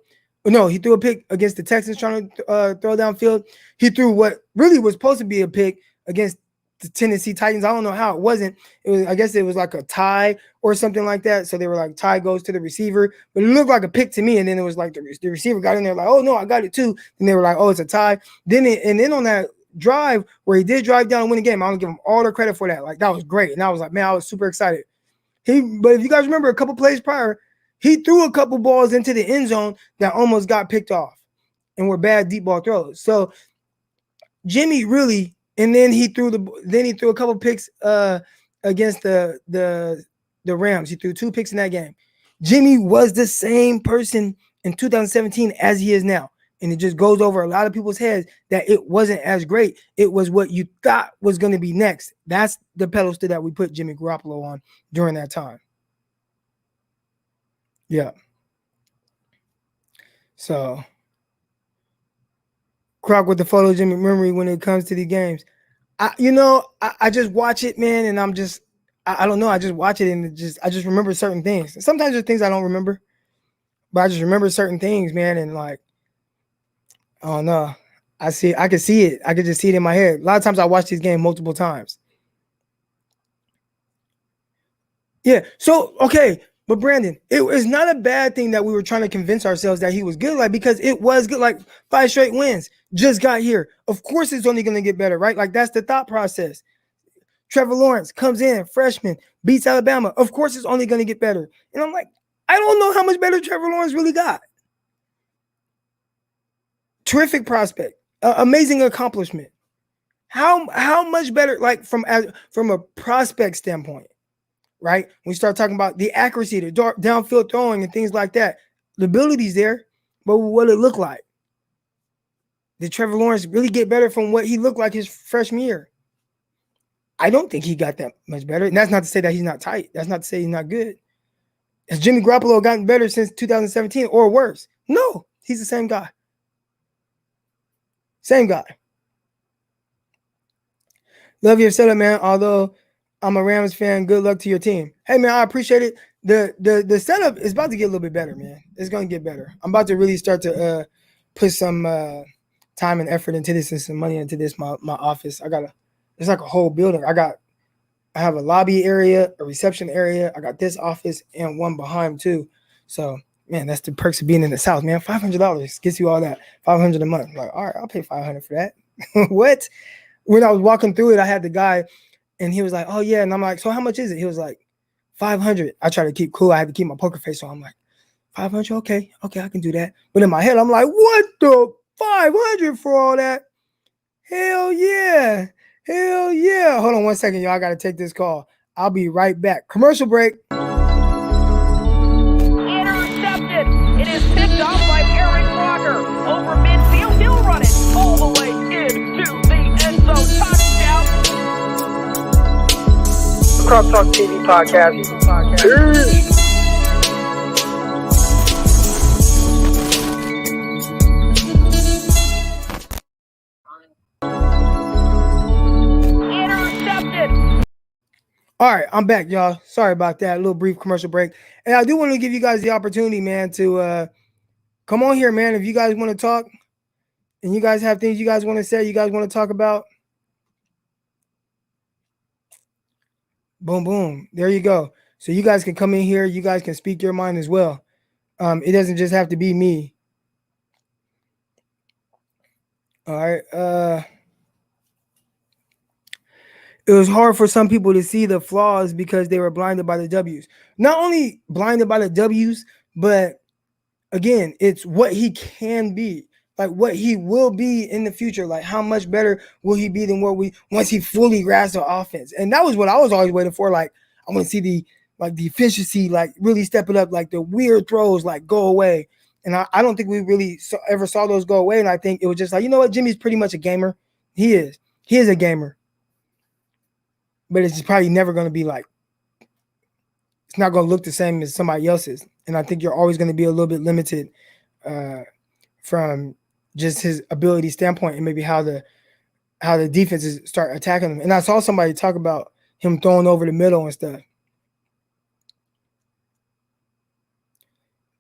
No, he threw a pick against the Texans trying to throw downfield. He threw what really was supposed to be a pick against the Tennessee Titans. I don't know how it wasn't. I guess it was like a tie or something like that. So they were like, tie goes to the receiver. But it looked like a pick to me. And then it was like the receiver got in there like, oh, no, I got it too. And they were like, oh, it's a tie. Then on that drive where he did drive down and win the game, I want to give him all the credit for that. Like that was great. And I was like, man, I was super excited. But if you guys remember a couple plays prior, he threw a couple balls into the end zone that almost got picked off and were bad deep ball throws. So Jimmy really, and then he threw a couple picks against the Rams. He threw 2 picks in that game. Jimmy was the same person in 2017 as he is now. And it just goes over a lot of people's heads that it wasn't as great. It was what you thought was going to be next. That's the pedestal that we put Jimmy Garoppolo on during that time. Yeah. So, Croc with the photogenic memory when it comes to the games. I just watch it, man, and I'm just, I don't know. I just watch it and I just remember certain things. Sometimes there's things I don't remember, but I just remember certain things, man, and like, I don't know. I can see it. I can just see it in my head. A lot of times I watch this game multiple times. Yeah. So, okay. But Brandon, it was not a bad thing that we were trying to convince ourselves that he was good, like, because it was good, like 5 straight wins, just got here. Of course, it's only going to get better, right? Like, that's the thought process. Trevor Lawrence comes in, freshman, beats Alabama. Of course, it's only going to get better. And I'm like, I don't know how much better Trevor Lawrence really got. Terrific prospect, amazing accomplishment. How much better, like from a prospect standpoint, right? When we start talking about the accuracy, the downfield throwing and things like that, the ability's there, but what it look like? Did Trevor Lawrence really get better from what he looked like his freshman year? I don't think he got that much better. And that's not to say that he's not tight. That's not to say he's not good. Has Jimmy Garoppolo gotten better since 2017 or worse? No, he's the same guy. Same guy. Love your setup, man. Although I'm a Rams fan, good luck to your team. Hey, man, I appreciate it. The setup is about to get a little bit better, man. It's going to get better. I'm about to really start to put some time and effort into this and some money into this. My office. It's like a whole building. I have a lobby area, a reception area. I got this office and one behind too. So man, that's the perks of being in the South, man. $500 gets you all that. $500 a month. I'm like, all right, I'll pay $500 for that. What? When I was walking through it, I had the guy, and he was like, "Oh yeah," and I'm like, "So how much is it?" He was like, $500. I try to keep cool. I had to keep my poker face on. I'm like, 500, okay, I can do that. But in my head, I'm like, what the 500 for all that? Hell yeah. Hold on 1 second, y'all. I got to take this call. I'll be right back. Commercial break. Intercepted. It is picked off by Aaron Crocker. Over midfield, he'll run it all the way into the end zone. Touchdown. Crosstalk TV podcast. Peace. All right, I'm back, y'all. Sorry about that. A little brief commercial break. And I do want to give you guys the opportunity, man, to come on here, man. If you guys want to talk and you guys have things you guys want to say, you guys want to talk about, boom, boom. There you go. So you guys can come in here. You guys can speak your mind as well. It doesn't just have to be me. All right. It was hard for some people to see the flaws because they were blinded by the W's. Not only blinded by the W's, but again, it's what he can be, like what he will be in the future. Like how much better will he be than once he fully grasps the offense. And that was what I was always waiting for. Like I want to see the efficiency, like really step it up, like the weird throws, like go away. And I don't think we really ever saw those go away. And I think it was just like, you know what? Jimmy's pretty much a gamer. He is a gamer. But it's probably never going to be like, it's not going to look the same as somebody else's. And I think you're always going to be a little bit limited from just his ability standpoint and maybe how the defenses start attacking him. And I saw somebody talk about him throwing over the middle and stuff.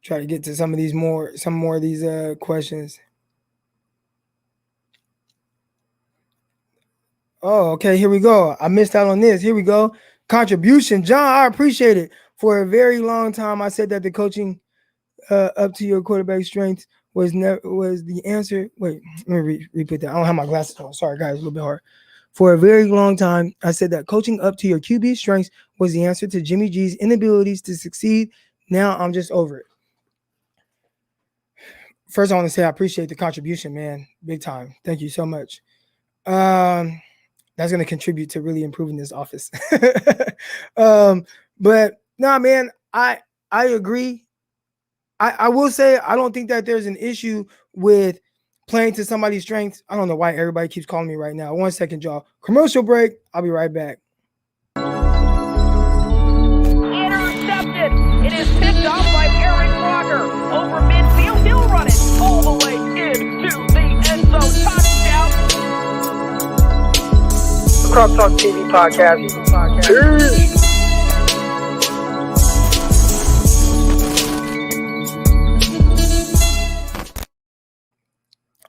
Try to get to some more of these questions. Oh, okay, here we go. I missed out on this. Here we go. Contribution. John, I appreciate it. For a very long time, I said that the coaching up to your quarterback strengths was the answer. Wait, let me repeat that. I don't have my glasses on. Sorry, guys, a little bit hard. For a very long time, I said that coaching up to your QB strengths was the answer to Jimmy G's inabilities to succeed. Now I'm just over it. First, I want to say I appreciate the contribution, man. Big time. Thank you so much. That's going to contribute to really improving this office. But nah, man, I agree. I will say I don't think that there's an issue with playing to somebody's strengths. I don't know why everybody keeps calling me right now. 1 second, y'all. Commercial break. I'll be right back. Intercepted. It is picked off by Aaron Crocker. Over midfield, he'll run it all the way into the end zone. Touchdown. Crosstalk TV podcast. Peace.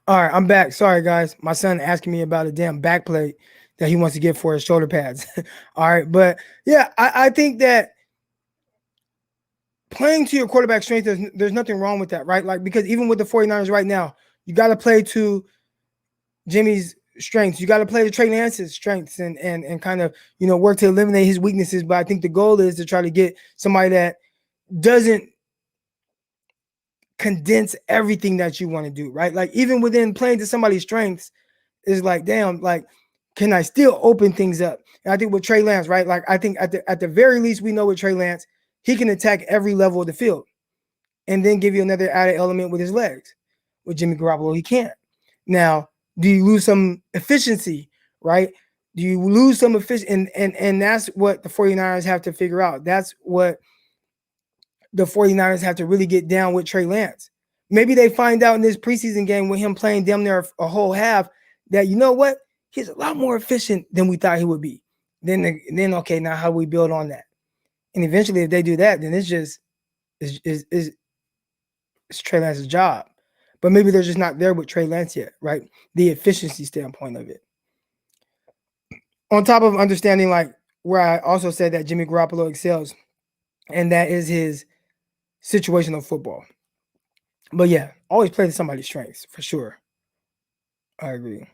All right, I'm back. Sorry, guys. My son asking me about a damn back plate that he wants to get for his shoulder pads. All right, but yeah, I think that playing to your quarterback strength, there's nothing wrong with that, right? Like, because even with the 49ers right now, you got to play to Jimmy's strengths. You got to play to Trey Lance's strengths and kind of, work to eliminate his weaknesses. But I think the goal is to try to get somebody that doesn't condense everything that you want to do, right? Like even within playing to somebody's strengths is like, damn, like, can I still open things up? And I think with Trey Lance, right? Like I think at the very least, we know with Trey Lance, he can attack every level of the field and then give you another added element with his legs. With Jimmy Garoppolo, he can't. Now, do you lose some efficiency, right? Do you lose some efficiency? And that's what the 49ers have to figure out. That's what the 49ers have to really get down with Trey Lance. Maybe they find out in this preseason game with him playing damn near a whole half that, you know what? He's a lot more efficient than we thought he would be. Then okay, now how do we build on that? And eventually, if they do that, then it's Trey Lance's job. but maybe they're just not there with Trey Lance yet, right? The efficiency standpoint of it. On top of understanding, like, where I also said that Jimmy Garoppolo excels, and that is his situational football. But yeah, always play to somebody's strengths for sure. I agree.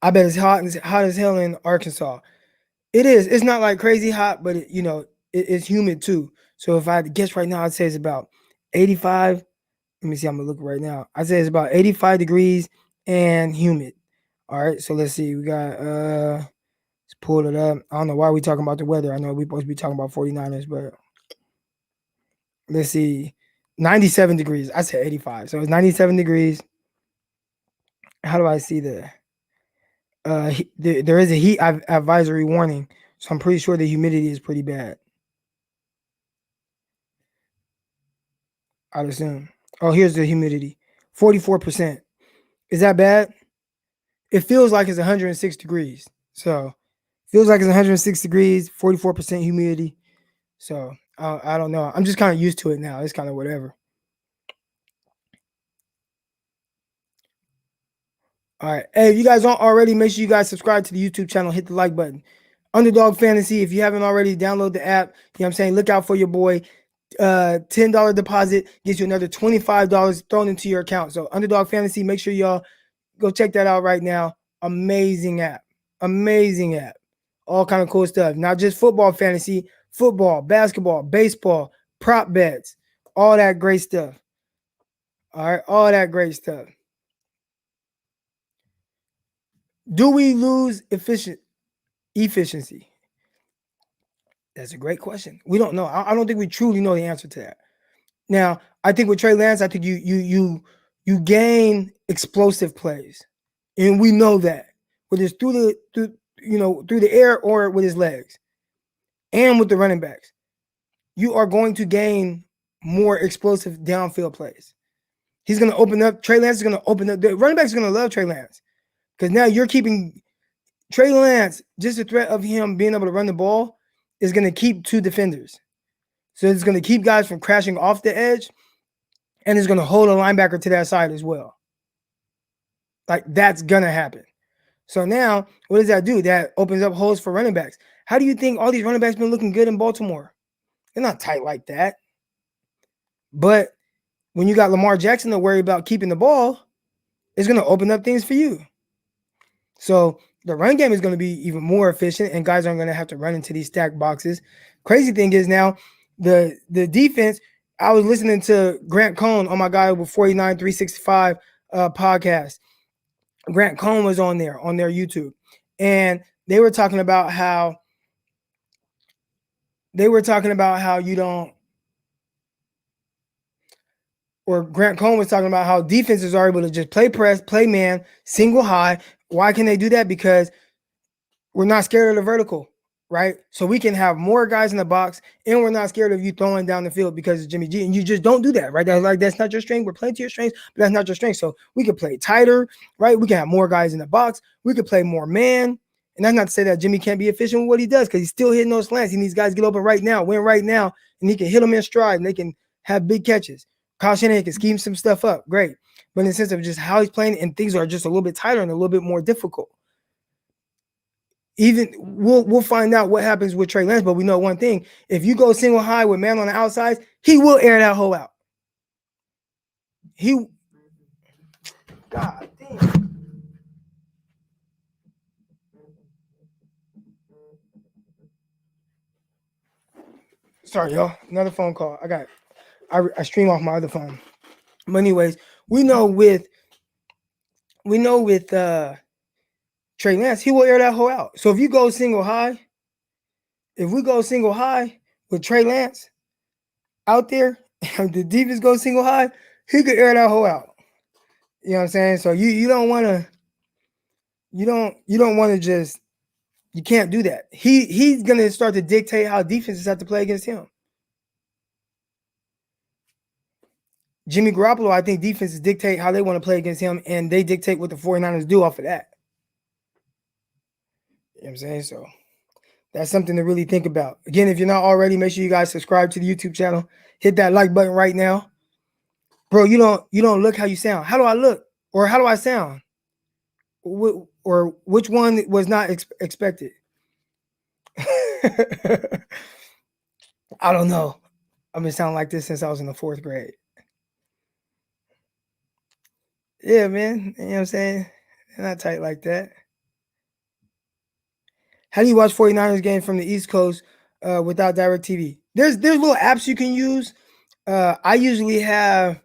I bet it's hot as hell in Arkansas. It is. It's not like crazy hot, but it's humid too. So if I had to guess right now, I'd say it's about 85. Let me see. I'm gonna look right now. I'd say it's about 85 degrees and humid. All right. So let's see. We got let's pull it up. I don't know why we talking about the weather. I know we're supposed to be talking about 49ers, but let's see. 97 degrees. I said 85. So it's 97 degrees. How do I see there is a heat advisory warning, so I'm pretty sure the humidity is pretty bad. I'd assume. Oh, here's the humidity, 44%. Is that bad? It feels like it's 106 degrees. So feels like it's 106 degrees, 44% humidity. So I don't know. I'm just kind of used to it now. It's kind of whatever. All right. Hey, if you guys aren't already, make sure you guys subscribe to the YouTube channel. Hit the like button. Underdog Fantasy. If you haven't already, download the app. You know what I'm saying? Look out for your boy. $10 deposit gets you another $25 thrown into your account. So Underdog Fantasy, make sure y'all go check that out right now. Amazing app. Amazing app. All kind of cool stuff. Not just football fantasy, football, basketball, baseball, prop bets, all that great stuff. All right, all that great stuff. Do we lose efficiency? That's a great question. We don't know. I don't think we truly know the answer to that. Now, I think with Trey Lance, I think you gain explosive plays, and we know that whether it's through the air or with his legs, and with the running backs, you are going to gain more explosive downfield plays. He's going to open up. Trey Lance is going to open up. The running backs are going to love Trey Lance because now you're keeping Trey Lance. Just the threat of him being able to run the ball is going to keep two defenders. So it's going to keep guys from crashing off the edge, and it's going to hold a linebacker to that side as well. Like, that's going to happen. So now, what does that do? That opens up holes for running backs. How do you think all these running backs been looking good in Baltimore? They're not tight like that. But when you got Lamar Jackson to worry about keeping the ball, it's going to open up things for you. So the run game is going to be even more efficient, and guys aren't going to have to run into these stacked boxes. Crazy thing is now the defense. I was listening to Grant Cohn on my guy with 49 365 podcast. Grant Cohn was on their YouTube, and they were talking about how you don't. Or Grant Cohn was talking about how defenses are able to just play press, play man, single high. Why can they do that? Because we're not scared of the vertical, right? So we can have more guys in the box, and we're not scared of you throwing down the field because it's Jimmy G. And you just don't do that, right? That's not your strength. We're playing to your strengths, but that's not your strength. So we can play tighter, right? We can have more guys in the box. We could play more man. And that's not to say that Jimmy can't be efficient with what he does, because he's still hitting those slants. He needs guys to get open right now, win right now, and he can hit them in stride, and they can have big catches. Kyle Shanahan can scheme some stuff up, great. But in the sense of just how he's playing, and things are just a little bit tighter and a little bit more difficult. Even we'll find out what happens with Trey Lance, but we know one thing: if you go single high with man on the outside, he will air that hole out. God damn. Sorry, y'all. Another phone call. I stream off my other phone. But anyways, we know with Trey Lance, he will air that hole out. So if we go single high with Trey Lance out there, the defense goes single high, he could air that hole out. You know what I'm saying? So you don't want to just, you can't do that. He's gonna start to dictate how defenses have to play against him. Jimmy Garoppolo, I think defenses dictate how they want to play against him, and they dictate what the 49ers do off of that. You know what I'm saying? So that's something to really think about. Again, if you're not already, make sure you guys subscribe to the YouTube channel. Hit that like button right now. Bro, you don't look how you sound. How do I look? Or how do I sound? Or which one was not expected? I don't know. I've been sounding like this since I was in the 4th grade. Yeah, man. You know what I'm saying? They're not tight like that. How do you watch 49ers game from the East Coast without DirecTV? There's little apps you can use. I usually have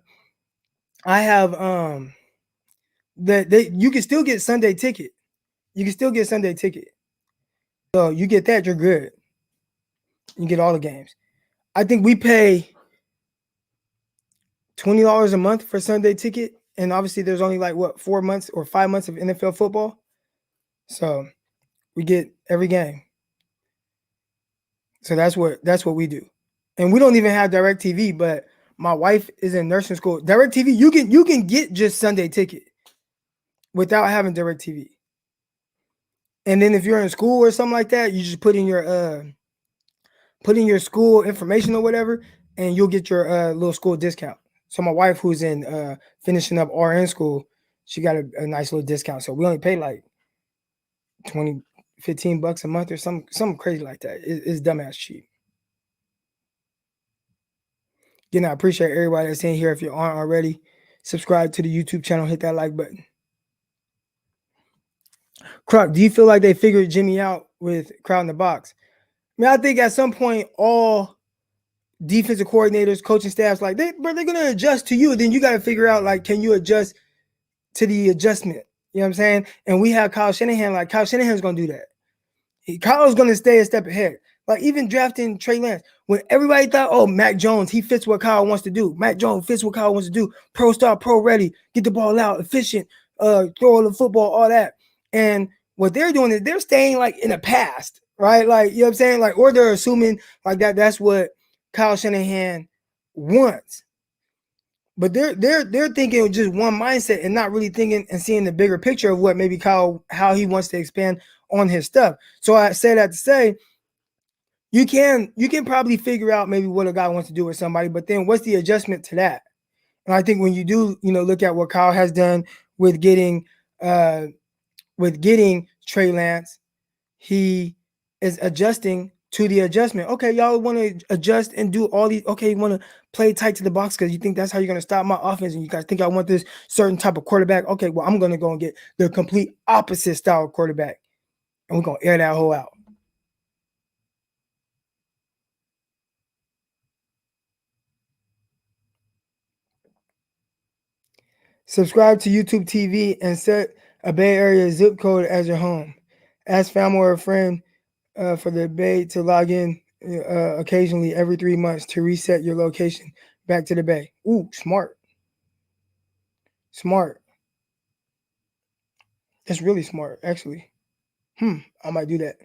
that you can still get Sunday ticket. You can still get Sunday ticket. So you get that, you're good. You get all the games. I think we pay $20 a month for Sunday ticket, and obviously there's only like 4 months or 5 months of NFL football, so we get every game. So that's what we do, and we don't even have DirecTV. But my wife is in nursing school. DirecTV, you can get just Sunday ticket without having DirecTV, and then if you're in school or something like that, you just put in your school information or whatever, and you'll get your little school discount. So my wife, who's in finishing up RN school, she got a nice little discount. So we only pay like 20, $15 a month or something crazy like that. It's dumbass cheap. Again, I appreciate everybody that's in here. If you aren't already, subscribe to the YouTube channel, hit that like button. Croc, do you feel like they figured Jimmy out with crowd in the box? I mean, I think at some point all defensive coordinators, coaching staffs, like they're gonna adjust to you. Then you got to figure out, like, can you adjust to the adjustment? You know what I'm saying? And we have Kyle Shanahan. Like, Kyle Shanahan's gonna do that. Kyle's gonna stay a step ahead. Like, even drafting Trey Lance, when everybody thought, oh, Mac Jones, he fits what Kyle wants to do. Mac Jones fits what Kyle wants to do. Pro star, pro ready, get the ball out, efficient, throw the football, all that. And what they're doing is they're staying like in the past, right? Like, you know what I'm saying? Like, or they're assuming like that's what Kyle Shanahan wants. But they're thinking just one mindset and not really thinking and seeing the bigger picture of what maybe Kyle, how he wants to expand on his stuff. So I say that to say, you can probably figure out maybe what a guy wants to do with somebody, but then what's the adjustment to that? And I think when you do, look at what Kyle has done with getting Trey Lance, he is adjusting to the adjustment. Okay, y'all want to adjust and do all these. Okay, you want to play tight to the box because you think that's how you're going to stop my offense, and you guys think I want this certain type of quarterback. Okay, well, I'm going to go and get the complete opposite style of quarterback, and we're going to air that hole out. Subscribe to YouTube TV and set a Bay Area zip code as your home. Ask family or a friend for the Bay to log in occasionally every 3 months to reset your location back to the Bay. Ooh, smart. Smart. That's really smart, actually. I might do that.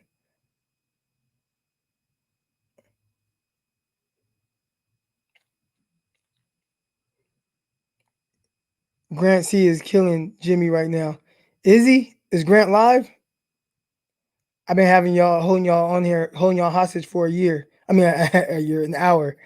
Grant C is killing Jimmy right now. Is he? Is Grant live? I've been having y'all, holding y'all on here, holding y'all hostage for a year. I mean, a year, an hour.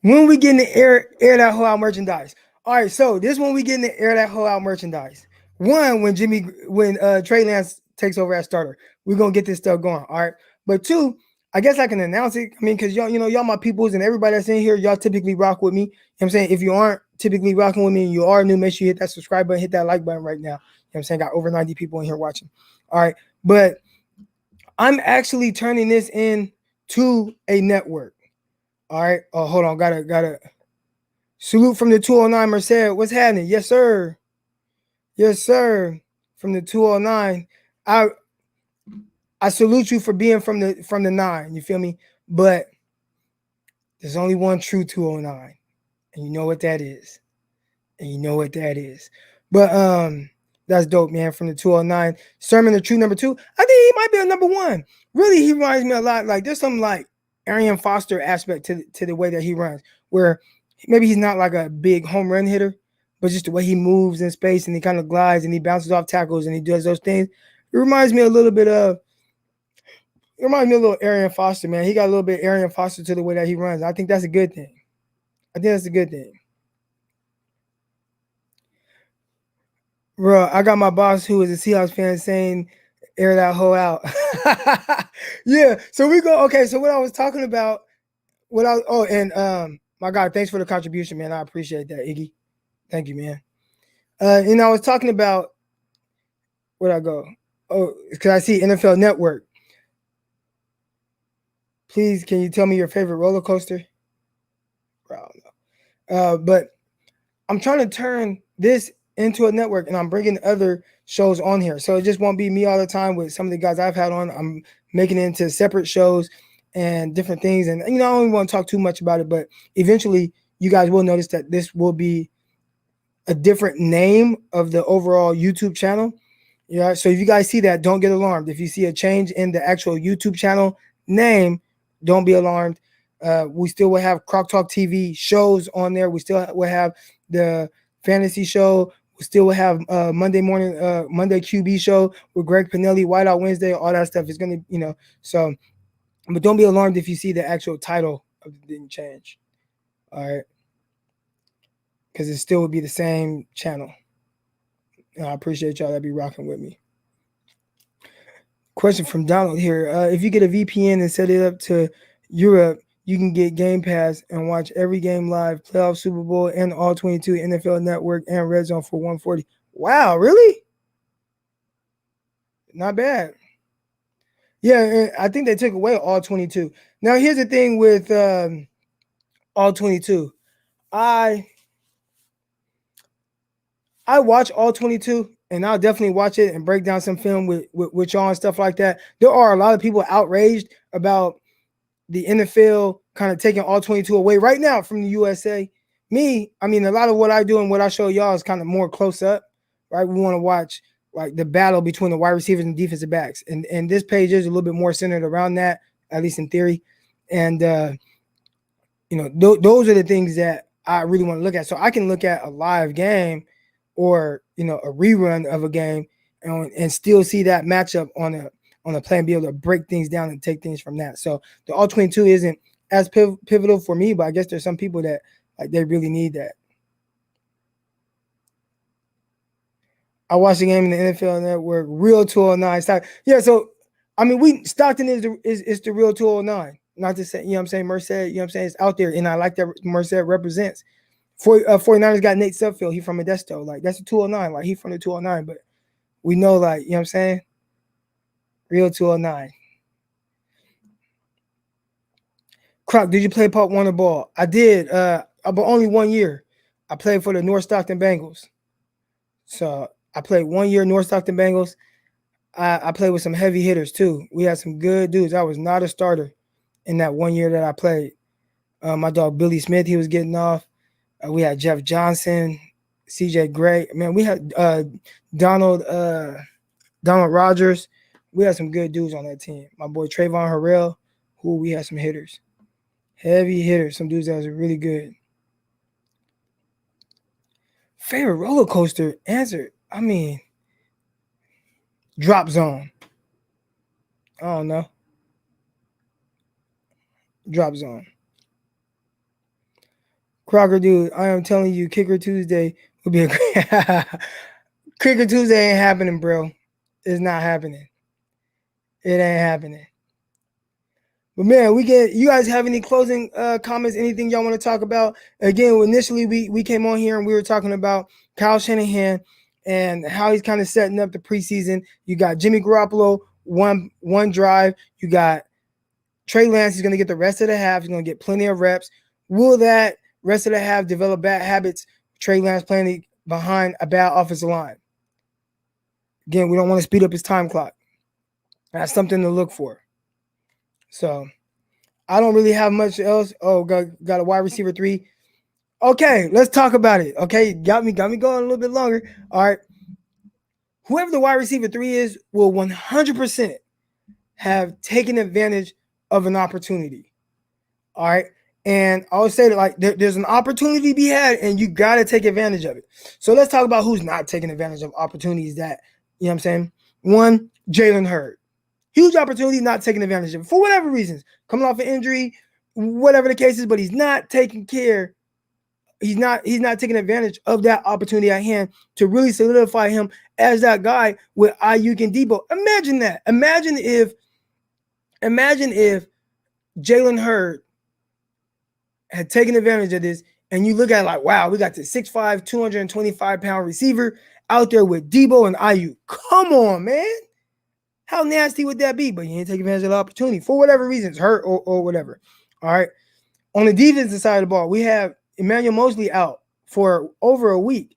When we getting the air that whole out merchandise? All right, so this one we getting the air that whole out merchandise. One, when Trey Lance takes over as starter, we're gonna get this stuff going. All right, but two, I guess I can announce it. I mean, because y'all my peoples and everybody that's in here, y'all typically rock with me. You know what I'm saying? If you aren't typically rocking with me and you are new, make sure you hit that subscribe button, hit that like button right now. You know what I'm saying? Got over 90 people in here watching. All right, but I'm actually turning this into a network. All right. Oh, hold on. Gotta salute from the 209 Merced. What's happening? Yes, sir. Yes, sir. From the 209. I salute you for being from the 9. You feel me? But there's only one true 209. And you know what that is. But that's dope, man. From the 209. Sermon the True number 2. I think he might be a number 1. Really, he reminds me a lot. Like, there's some like Arian Foster aspect to the way that he runs, where maybe he's not like a big home run hitter, but just the way he moves in space and he kind of glides and he bounces off tackles and he does those things. It reminds me a little bit of reminds me a little Arian Foster, man. He got a little bit Arian Foster to the way that he runs. I think that's a good thing. Bro, I got my boss who is a Seahawks fan saying, air that hoe out. Yeah. So we go, okay. So what I was talking about, my God, thanks for the contribution, man. I appreciate that, Iggy. Thank you, man. And I was talking about, where'd I go? Oh, because I see NFL Network. Please, can you tell me your favorite roller coaster? Bro, I don't know. But I'm trying to turn this into a network, and I'm bringing other shows on here. So it just won't be me all the time with some of the guys I've had on. I'm making it into separate shows and different things. And, I don't even want to talk too much about it, but eventually you guys will notice that this will be a different name of the overall YouTube channel. Yeah. So if you guys see that, don't get alarmed. If you see a change in the actual YouTube channel name, don't be alarmed. We still will have Croc Talk TV shows on there. We still will have the fantasy show. We still will have Monday QB show with Greg Pinelli, Whiteout Wednesday. All that stuff is going to, so, but don't be alarmed if you see the actual title of it didn't change. All right. Because it still would be the same channel. And I appreciate y'all that be rocking with me. Question from Donald here. If you get a VPN and set it up to Europe, you can get Game Pass and watch every game live, playoff, Super Bowl, and all 22 NFL Network and Red Zone for $140. Wow, really? Not bad. Yeah, I think they took away all 22. Now, here's the thing with all 22. I watch all 22, and I'll definitely watch it and break down some film with y'all and stuff like that. There are a lot of people outraged about the NFL kind of taking all 22 away right now from the USA. A lot of what I do and what I show y'all is kind of more close up, right? We want to watch like the battle between the wide receivers and defensive backs. And this page is a little bit more centered around that, at least in theory. And, those are the things that I really want to look at. So I can look at a live game or, a rerun of a game and still see that matchup on a play and be able to break things down and take things from that. So the all 22 isn't as pivotal for me, but I guess there's some people that like they really need that. I watched the game in the NFL Network, real 209. Yeah, so Stockton is the real 209. Not to say, Merced, it's out there, and I like that Merced represents. 49ers got Nate Sudfeld. He from Modesto. Like, that's a 209. Like, he from the 209, but we know, like, real 209. Croc, did you play Pop Warner ball? I did, but only 1 year. I played for the North Stockton Bengals. So I played 1 year North Stockton Bengals. I played with some heavy hitters too. We had some good dudes. I was not a starter in that 1 year that I played. My dog Billy Smith, he was getting off. We had Jeff Johnson, CJ Gray. Man, we had Donald Rogers. We had some good dudes on that team. My boy Trayvon Harrell, who we had some hitters. Heavy hitters, some dudes that was really good. Favorite roller coaster answer? Drop Zone. I don't know. Drop Zone. Crocker, dude, I am telling you, Kicker Tuesday would be a great. Kicker Tuesday ain't happening, bro. It's not happening. It ain't happening. But man, you guys have any closing comments, anything y'all want to talk about? Again, initially we came on here and we were talking about Kyle Shanahan and how he's kind of setting up the preseason. You got Jimmy Garoppolo, one drive. You got Trey Lance. He's going to get the rest of the half. He's going to get plenty of reps. Will that rest of the half develop bad habits? Trey Lance playing behind a bad offensive line. Again, we don't want to speed up his time clock. That's something to look for. So I don't really have much else. Oh, got a wide receiver 3. Okay, let's talk about it. Okay, got me going a little bit longer. All right. Whoever the wide receiver 3 is will 100% have taken advantage of an opportunity. All right. And I always say that, like, there's an opportunity to be had, and you got to take advantage of it. So let's talk about who's not taking advantage of opportunities that, 1, Jalen Hurd. Huge opportunity, not taking advantage of it for whatever reasons. Coming off an injury, whatever the case is, but he's not taking care. He's not taking advantage of that opportunity at hand to really solidify him as that guy with Ayuk and Debo. Imagine that. Imagine if Jalen Hurd had taken advantage of this, and you look at it like, wow, we got the 6'5", 225-pound receiver out there with Debo and Ayuk. Come on, man. How nasty would that be? But you ain't taking advantage of the opportunity for whatever reasons, hurt or whatever. All right. On the defensive side of the ball, we have Emmanuel Mosley out for over a week.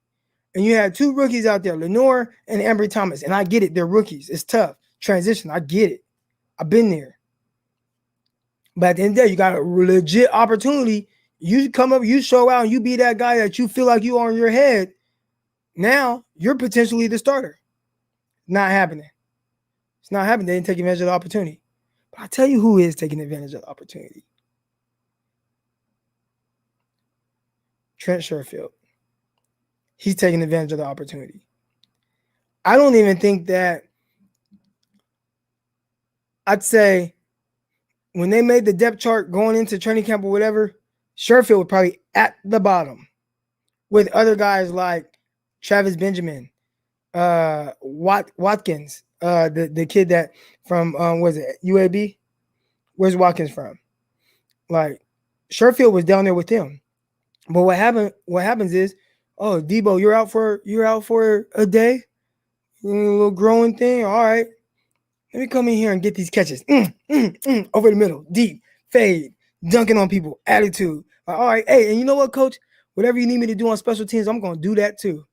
And you had two rookies out there, Lenore and Ambry Thomas. And I get it. They're rookies. It's tough. Transition. I get it. I've been there. But at the end of the day, you got a legit opportunity. You come up, you show out, and you be that guy that you feel like you are in your head. Now, you're potentially the starter. Not happening. It's not happening. They didn't take advantage of the opportunity. But I'll tell you who is taking advantage of the opportunity. Trent Sherfield. He's taking advantage of the opportunity. I don't even think that I'd say when they made the depth chart going into training camp or whatever, Sherfield was probably at the bottom with other guys like Travis Benjamin, Watkins, the kid that from was it UAB? Where's Watkins from? Like Sherfield was down there with them. But what happens is, oh, Debo, you're out for a day, a little growing thing. All right, let me come in here and get these catches. Over the middle, deep, fade, dunking on people, attitude. Like, all right, hey, and you know what, coach? Whatever you need me to do on special teams, I'm going to do that too.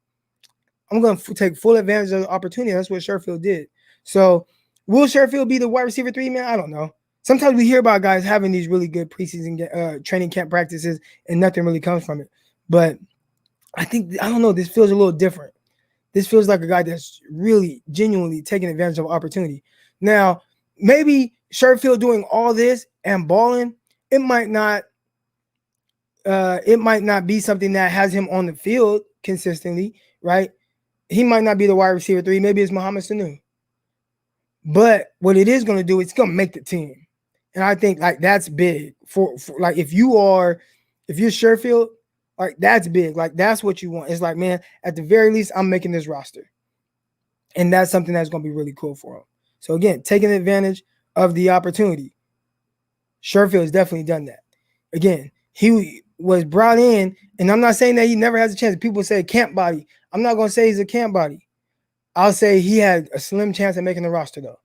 I'm going to take full advantage of the opportunity. That's what Sherfield did. So will Sherfield be the wide receiver 3, man? I don't know. Sometimes we hear about guys having these really good preseason training camp practices and nothing really comes from it. But I don't know, this feels a little different. This feels like a guy that's really genuinely taking advantage of opportunity. Now, maybe Sherfield doing all this and balling, it might not be something that has him on the field consistently, right? He might not be the wide receiver 3. Maybe it's Mohamed Sanu. But what it is going to do, it's going to make the team. And I think like that's big for like if you're Sherfield, like that's big. Like that's what you want. It's like, man, at the very least, I'm making this roster. And that's something that's going to be really cool for him. So again, taking advantage of the opportunity. Sherfield has definitely done that. Again, he was brought in, and I'm not saying that he never has a chance. People say camp body. I'm not going to say he's a camp body. I'll say he had a slim chance at making the roster, though.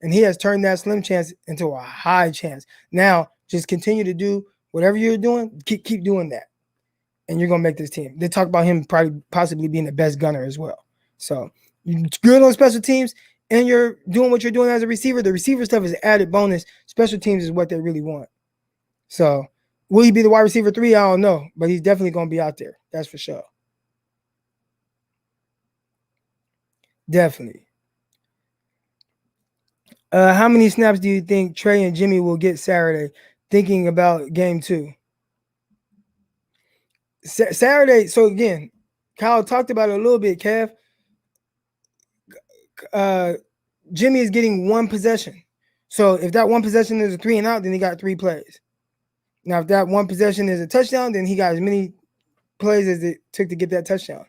And he has turned that slim chance into a high chance. Now, just continue to do whatever you're doing. Keep doing that. And you're going to make this team. They talk about him possibly being the best gunner as well. So, you're good on special teams, and you're doing what you're doing as a receiver. The receiver stuff is added bonus. Special teams is what they really want. So, will he be the wide receiver 3? I don't know. But he's definitely going to be out there. That's for sure. Definitely. How many snaps do you think Trey and Jimmy will get Saturday? Thinking about game 2. Saturday. So again, Kyle talked about it a little bit, Kev. Jimmy is getting one possession. So if that one possession is a 3 and out, then he got 3 plays. Now, if that one possession is a touchdown, then he got as many plays as it took to get that touchdown.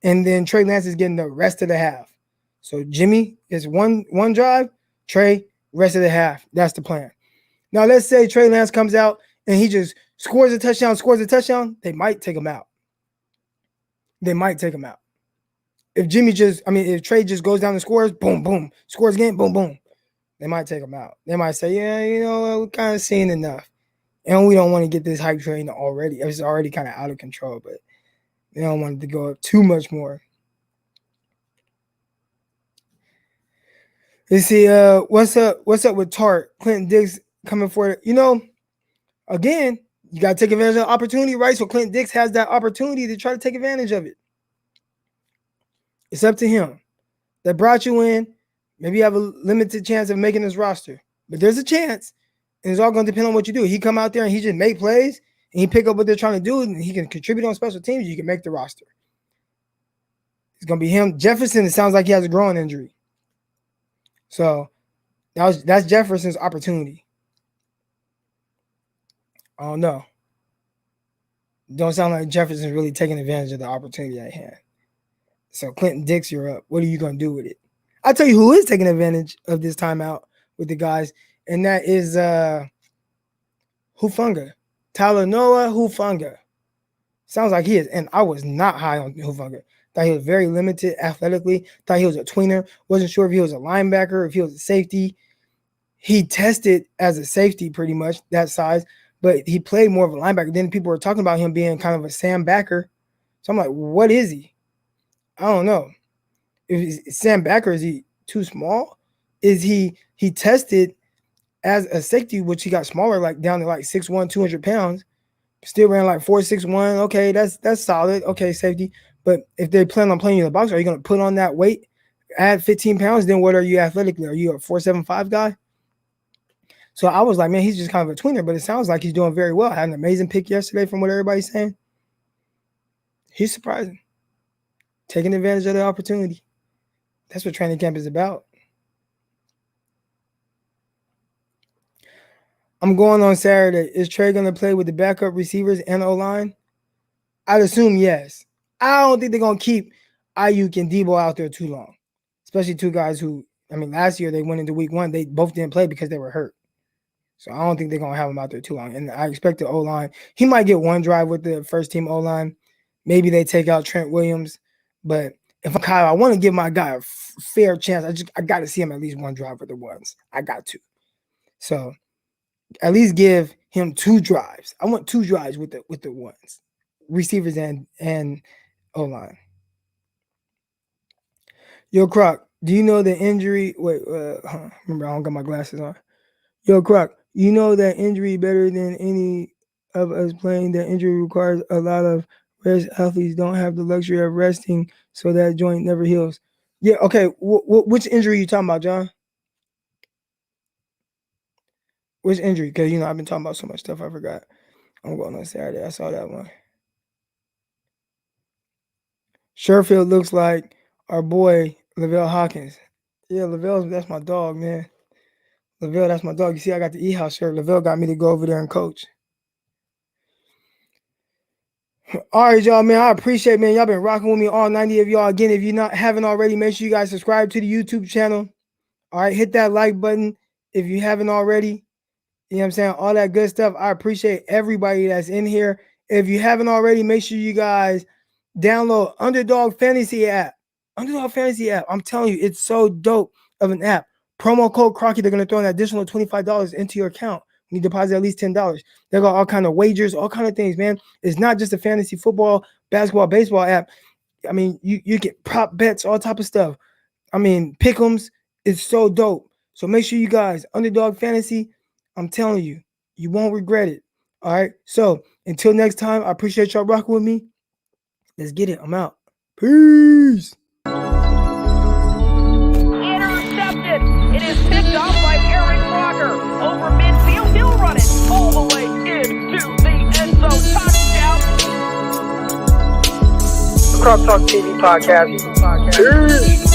And then Trey Lance is getting the rest of the half. So Jimmy is one drive, Trey, rest of the half. That's the plan. Now, let's say Trey Lance comes out and he just scores a touchdown. They might take him out. If Trey just goes down and scores, boom, boom, scores again, boom, boom, they might take him out. They might say, yeah, we're kind of seeing enough. And we don't want to get this hype train already. It's already kind of out of control, but they don't want it to go up too much more. Let's see, what's up with Tart? Clinton Diggs coming for it. Again, you got to take advantage of the opportunity, right? So Clinton Diggs has that opportunity to try to take advantage of it. It's up to him. They brought you in. Maybe you have a limited chance of making this roster. But there's a chance. And it's all going to depend on what you do. He come out there and he just make plays and he pick up what they're trying to do and he can contribute on special teams. You can make the roster. It's going to be him. Jefferson, it sounds like he has a groin injury. So That's Jefferson's opportunity. I don't know. Don't sound like Jefferson's really taking advantage of the opportunity at hand. So Clinton Dix, you're up. What are you going to do with it? I'll tell you who is taking advantage of this timeout with the guys, and that is Hufanga. Talanoa Hufanga. Sounds like he is, and I was not high on Hufanga. Thought he was very limited athletically. Thought he was a tweener. Wasn't sure if he was a linebacker, if he was a safety. He tested as a safety pretty much, that size, but he played more of a linebacker. Then people were talking about him being kind of a Sam backer. So I'm like, what is he? I don't know. If he's Sam backer, is he too small? Is he tested as a safety, which he got smaller, like down to like 6'1", 200 pounds. Still ran like 4.61. Okay, that's solid. Okay, safety. But if they plan on playing you in the box, are you going to put on that weight, add 15 pounds? Then what are you athletically? Are you a 4.75 guy? So I was like, man, he's just kind of a tweener, but it sounds like he's doing very well. Had an amazing pick yesterday from what everybody's saying. He's surprising. Taking advantage of the opportunity. That's what training camp is about. I'm going on Saturday. Is Trey going to play with the backup receivers and O-line? I'd assume yes. I don't think they're going to keep Ayuk and Debo out there too long, especially two guys who, I mean, last year they went into week 1. They both didn't play because they were hurt. So I don't think they're going to have them out there too long. And I expect the O-line. He might get one drive with the first-team O-line. Maybe they take out Trent Williams. But if I'm Kyle, I want to give my guy a fair chance. I got to see him at least one drive with the ones. I got to. So at least give him 2 drives. I want 2 drives with the ones, receivers and O-line. Yo, Croc, do you know the injury? Wait, remember I don't got my glasses on. Yo, Croc, you know that injury better than any of us playing. That injury requires a lot of rest. Athletes don't have the luxury of resting, so that joint never heals. Yeah, okay. Which injury are you talking about, John? Which injury? Because, I've been talking about so much stuff, I forgot. I'm going on Saturday. I saw that one. Sherfield looks like our boy, Lavelle Hawkins. Yeah, Lavelle, that's my dog, man. Lavelle, that's my dog. You see, I got the E-House shirt. Lavelle got me to go over there and coach. All right, y'all, man. I appreciate it, man. Y'all been rocking with me, all 90 of y'all. Again, if you haven't already, make sure you guys subscribe to the YouTube channel. All right, hit that like button if you haven't already. You know what I'm saying? All that good stuff. I appreciate everybody that's in here. If you haven't already, make sure you guys download Underdog Fantasy app. Underdog Fantasy app. I'm telling you, it's so dope of an app. Promo code Crocky, they're going to throw an additional $25 into your account. You deposit at least $10. They got all kind of wagers, all kind of things, man. It's not just a fantasy football, basketball, baseball app. I mean, you get prop bets, all type of stuff. I mean, pick'ems. It's so dope. So make sure you guys, Underdog Fantasy, I'm telling you, you won't regret it. All right. So until next time, I appreciate y'all rocking with me. Let's get it. I'm out. Peace. Intercepted. It is picked off by Aaron Crocker. Over midfield, he'll run it all the way into the end zone. Touchdown. Croc Talk TV podcast. Peace.